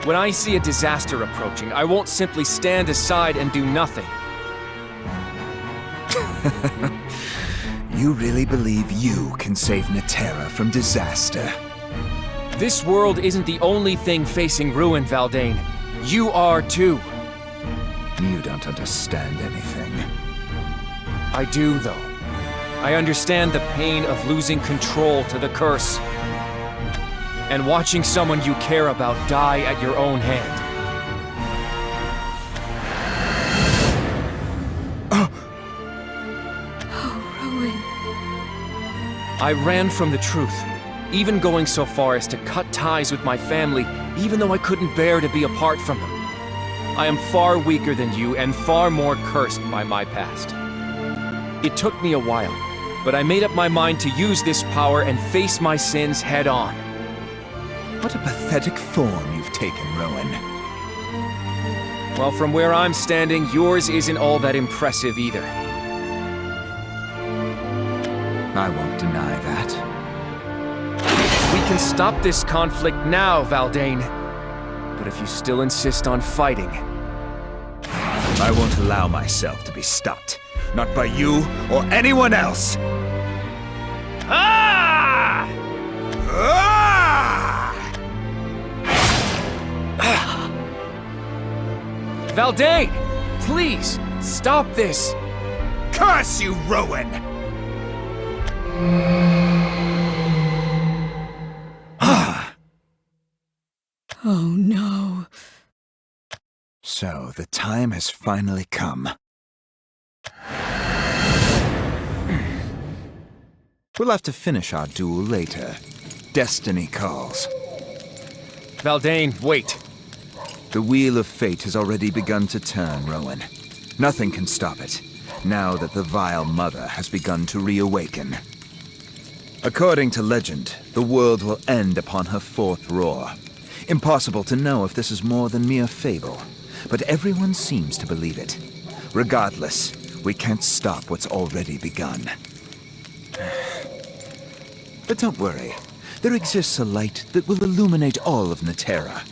When I see a disaster approaching, I won't simply stand aside and do nothing. You really believe you can save Netera from disaster? This world isn't the only thing facing ruin, Valdane. You are too. You don't understand anything. I do, though. I understand the pain of losing control to the curse. And watching someone you care about die at your own hand. Rowen. I ran from the truth, even going so far as to cut ties with my family, even though I couldn't bear to be apart from them. I am far weaker than you and far more cursed by my past. It took me a while, but I made up my mind to use this power and face my sins head on. What a pathetic form you've taken, Rowen. Well, from where I'm standing, yours isn't all that impressive either. I won't deny that. We can stop this conflict now, Valdane. But if you still insist on fighting... I won't allow myself to be stopped. Not by you or anyone else! Ah! Valdane! Please, stop this! Curse you, Rowen! Oh no. So, the time has finally come. We'll have to finish our duel later. Destiny calls. Valdane, wait. The wheel of fate has already begun to turn, Rowen. Nothing can stop it, now that the vile mother has begun to reawaken. According to legend, the world will end upon her fourth roar. Impossible to know if this is more than mere fable, but everyone seems to believe it. Regardless, we can't stop what's already begun. But don't worry, there exists a light that will illuminate all of Netera.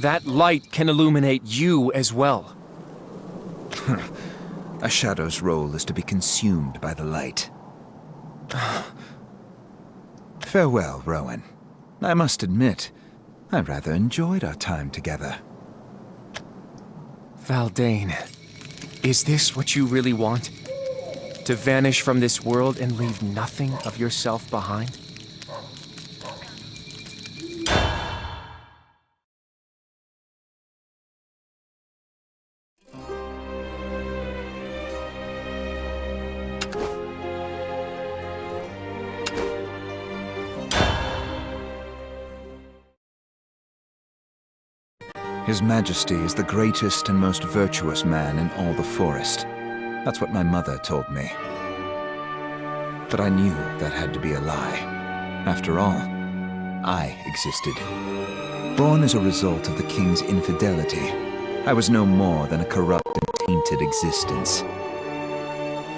That light can illuminate you as well. A shadow's role is to be consumed by the light. Farewell, Rowen. I must admit, I rather enjoyed our time together. Valdane, is this what you really want? To vanish from this world and leave nothing of yourself behind? His Majesty is the greatest and most virtuous man in all the forest. That's what my mother told me. But I knew that had to be a lie. After all, I existed. Born as a result of the king's infidelity, I was no more than a corrupt and tainted existence.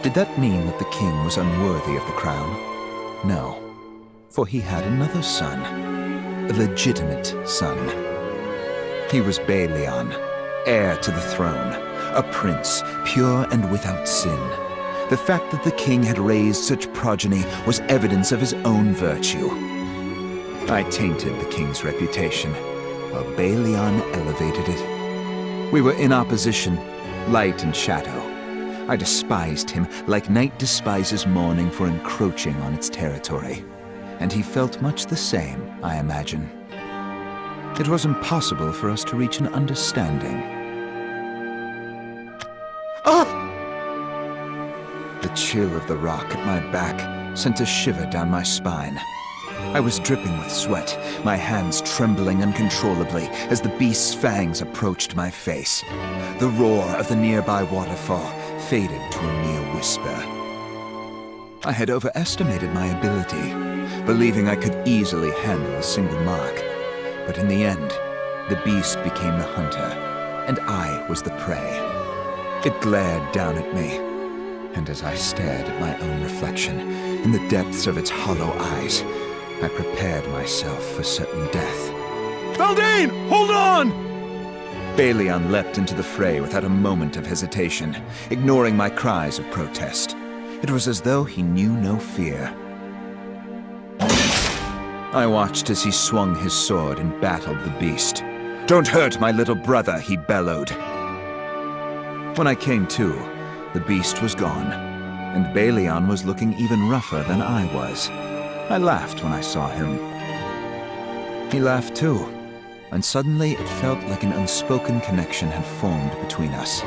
Did that mean that the king was unworthy of the crown? No, for he had another son, a legitimate son. He was Baleon, heir to the throne, a prince, pure and without sin. The fact that the king had raised such progeny was evidence of his own virtue. I tainted the king's reputation, while Baleon elevated it. We were in opposition, light and shadow. I despised him like night despises morning for encroaching on its territory. And he felt much the same, I imagine. It was impossible for us to reach an understanding. The chill of the rock at my back sent a shiver down my spine. I was dripping with sweat, my hands trembling uncontrollably as the beast's fangs approached my face. The roar of the nearby waterfall faded to a mere whisper. I had overestimated my ability, believing I could easily handle a single mark. But in the end, the beast became the hunter, and I was the prey. It glared down at me, and as I stared at my own reflection in the depths of its hollow eyes, I prepared myself for certain death. Valdane, hold on! Balion leapt into the fray without a moment of hesitation, ignoring my cries of protest. It was as though he knew no fear. I watched as he swung his sword and battled the beast. "Don't hurt my little brother," he bellowed. When I came to, the beast was gone, and Balion was looking even rougher than I was. I laughed when I saw him. He laughed too, and suddenly it felt like an unspoken connection had formed between us.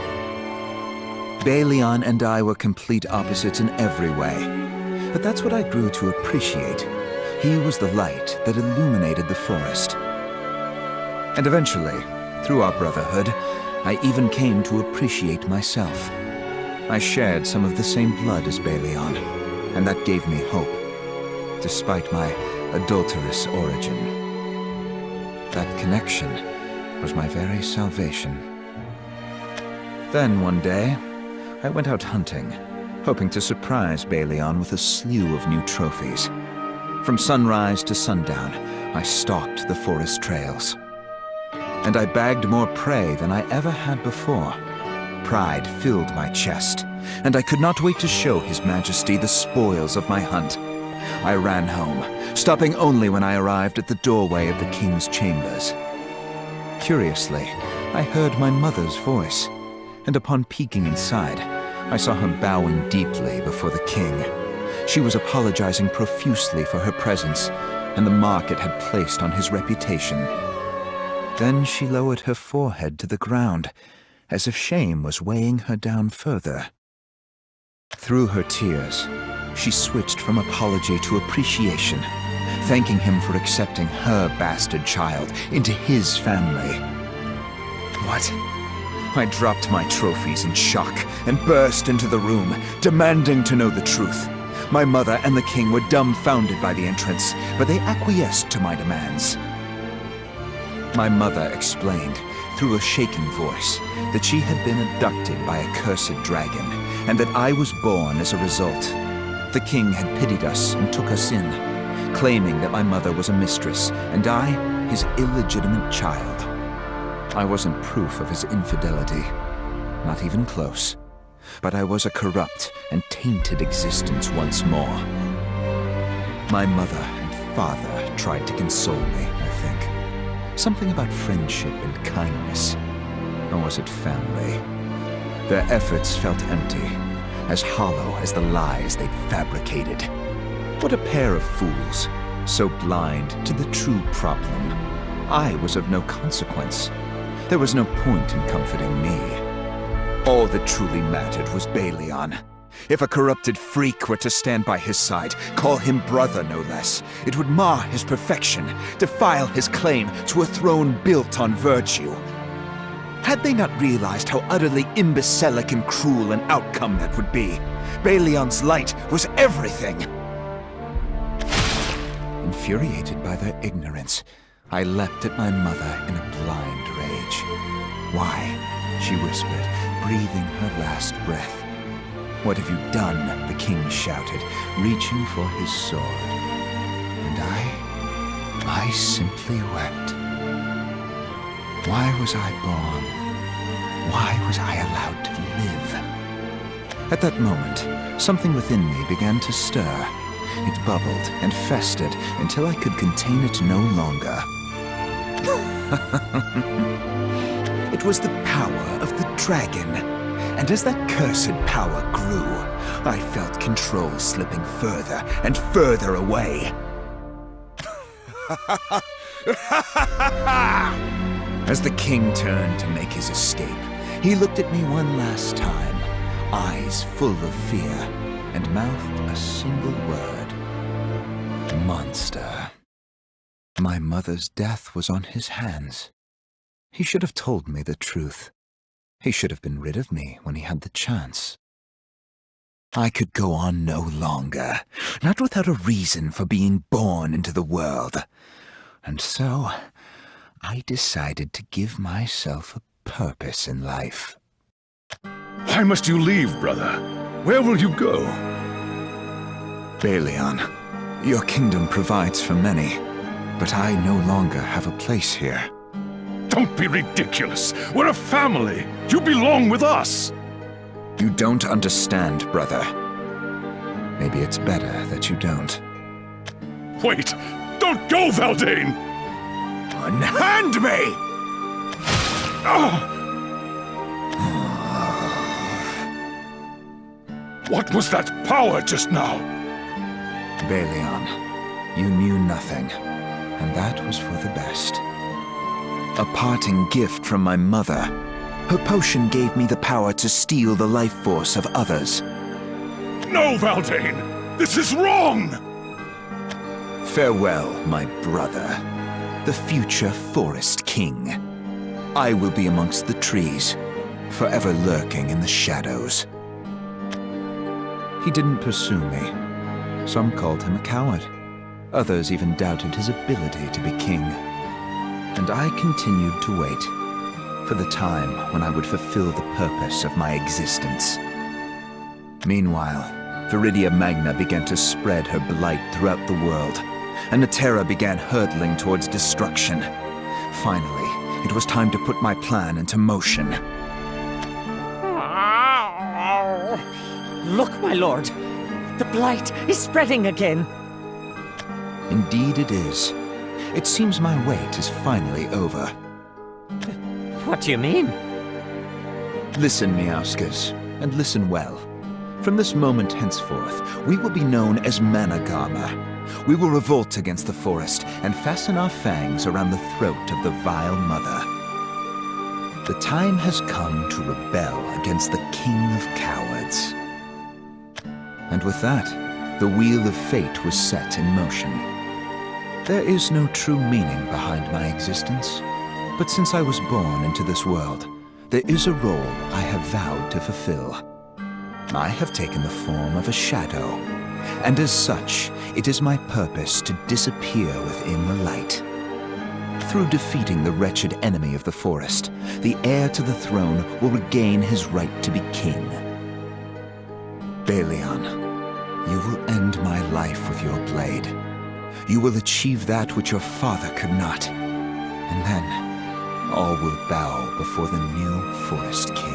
Balion and I were complete opposites in every way, but that's what I grew to appreciate. He was the light that illuminated the forest. And eventually, through our brotherhood, I even came to appreciate myself. I shared some of the same blood as Balion, and that gave me hope, despite my adulterous origin. That connection was my very salvation. Then one day, I went out hunting, hoping to surprise Balion with a slew of new trophies. From sunrise to sundown, I stalked the forest trails. And I bagged more prey than I ever had before. Pride filled my chest, and I could not wait to show His Majesty the spoils of my hunt. I ran home, stopping only when I arrived at the doorway of the king's chambers. Curiously, I heard my mother's voice, and upon peeking inside, I saw her bowing deeply before the king. She was apologizing profusely for her presence and the mark it had placed on his reputation. Then she lowered her forehead to the ground, as if shame was weighing her down further. Through her tears, she switched from apology to appreciation, thanking him for accepting her bastard child into his family. What? I dropped my trophies in shock and burst into the room, demanding to know the truth. My mother and the king were dumbfounded by the entrance, but they acquiesced to my demands. My mother explained, through a shaking voice, that she had been abducted by a cursed dragon, and that I was born as a result. The king had pitied us and took us in, claiming that my mother was a mistress, and I, his illegitimate child. I wasn't proof of his infidelity, not even close. But I was a corrupt and tainted existence once more. My mother and father tried to console me, I think. Something about friendship and kindness. Or was it family? Their efforts felt empty, as hollow as the lies they'd fabricated. What a pair of fools, so blind to the true problem. I was of no consequence. There was no point in comforting me. All that truly mattered was Balion. If a corrupted freak were to stand by his side, call him brother no less, it would mar his perfection, defile his claim to a throne built on virtue. Had they not realized how utterly imbecilic and cruel an outcome that would be? Balion's light was everything! Infuriated by their ignorance, I leapt at my mother in a blind rage. "Why?" she whispered, breathing her last breath. "What have you done?" the king shouted, reaching for his sword. And I simply wept. Why was I born? Why was I allowed to live? At that moment, something within me began to stir. It bubbled and festered until I could contain it no longer. It was the power of the dragon, and as that cursed power grew, I felt control slipping further and further away. As the king turned to make his escape, he looked at me one last time, eyes full of fear, and mouthed a single word. Monster. My mother's death was on his hands. He should have told me the truth. He should have been rid of me when he had the chance. I could go on no longer, not without a reason for being born into the world. And so, I decided to give myself a purpose in life. Why must you leave, brother? Where will you go? Balion, your kingdom provides for many, but I no longer have a place here. Don't be ridiculous. We're a family. You belong with us. You don't understand, brother. Maybe it's better that you don't. Wait! Don't go, Valdane! Unhand me! What was that power just now? Balion, you knew nothing, and that was for the best. A parting gift from my mother. Her potion gave me the power to steal the life force of others. No, Valdane! This is wrong! Farewell, my brother, the future Forest King. I will be amongst the trees, forever lurking in the shadows. He didn't pursue me. Some called him a coward. Others even doubted his ability to be king. And I continued to wait for the time when I would fulfill the purpose of my existence. Meanwhile, Viridia Magna began to spread her blight throughout the world, and the Terra began hurtling towards destruction. Finally, it was time to put my plan into motion. Look, my lord. The blight is spreading again. Indeed it is. It seems my wait is finally over. What do you mean? Listen, Miauskas, and listen well. From this moment henceforth, we will be known as Managama. We will revolt against the forest and fasten our fangs around the throat of the vile mother. The time has come to rebel against the king of cowards. And with that, the wheel of fate was set in motion. There is no true meaning behind my existence, but since I was born into this world, there is a role I have vowed to fulfill. I have taken the form of a shadow, and as such, it is my purpose to disappear within the light. Through defeating the wretched enemy of the forest, the heir to the throne will regain his right to be king. Balion, you will end my life with your blade. You will achieve that which your father could not. And then, all will bow before the new Forest King.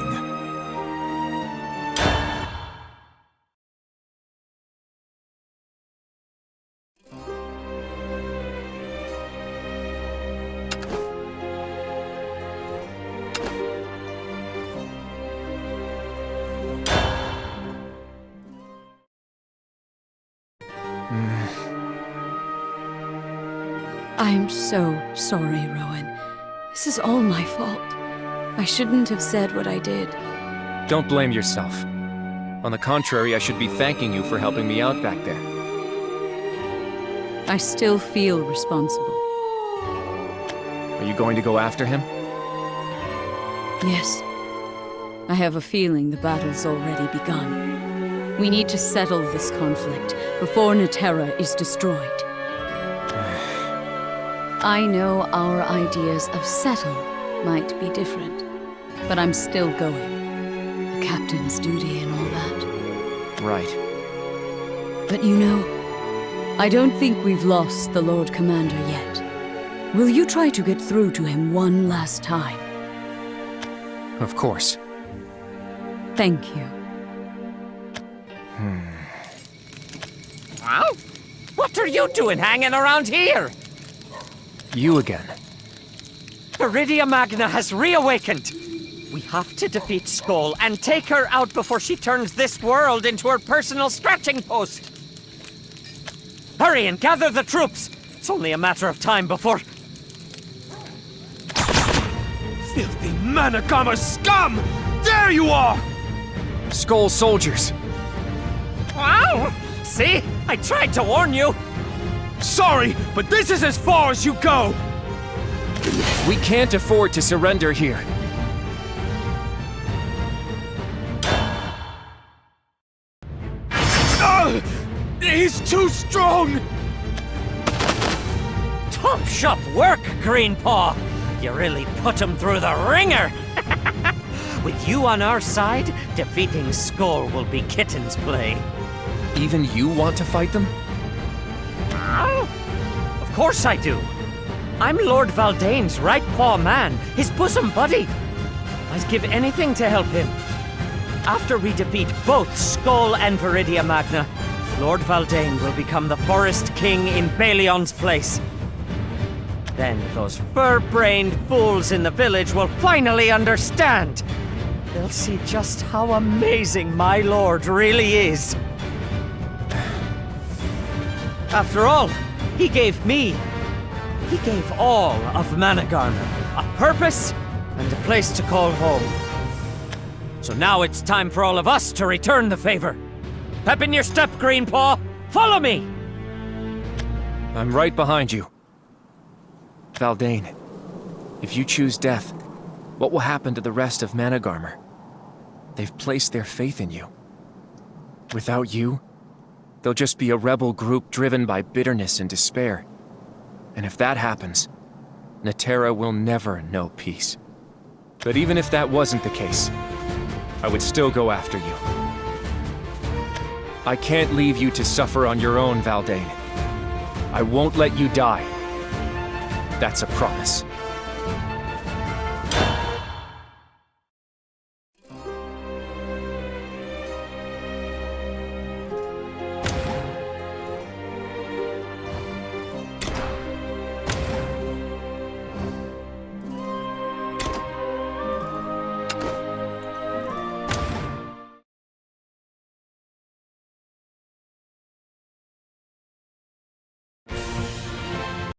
I'm so sorry, Rowen. This is all my fault. I shouldn't have said what I did. Don't blame yourself. On the contrary, I should be thanking you for helping me out back there. I still feel responsible. Are you going to go after him? Yes. I have a feeling the battle's already begun. We need to settle this conflict before Naterra is destroyed. I know our ideas of settle might be different, but I'm still going. The captain's duty and all that. Right. But you know, I don't think we've lost the Lord Commander yet. Will you try to get through to him one last time? Of course. Thank you. Well, what are you doing hanging around here? You again. Viridia Magna has reawakened. We have to defeat Skoll and take her out before she turns this world into her personal scratching post. Hurry and gather the troops. It's only a matter of time before... Manakama scum! There you are! Skull soldiers. Wow! See? I tried to warn you! Sorry, but this is as far as you go! We can't afford to surrender here. He's too strong! Top shop work, Greenpaw! You really put him through the ringer! With you on our side, defeating Skull will be kitten's play. Even you want to fight them? Of course I do. I'm Lord Valdane's right paw man, his bosom buddy. I'd give anything to help him. After we defeat both Skull and Viridia Magna, Lord Valdane will become the Forest King in Balion's place. Then those fur-brained fools in the village will finally understand. They'll see just how amazing my lord really is. After all, he gave all of Managarner a purpose and a place to call home. So now it's time for all of us to return the favor. Pep in your step, Greenpaw! Follow me! I'm right behind you. Valdane, if you choose death, what will happen to the rest of Managarmer? They've placed their faith in you. Without you, they'll just be a rebel group driven by bitterness and despair. And if that happens, Natera will never know peace. But even if that wasn't the case, I would still go after you. I can't leave you to suffer on your own, Valdane. I won't let you die. That's a promise.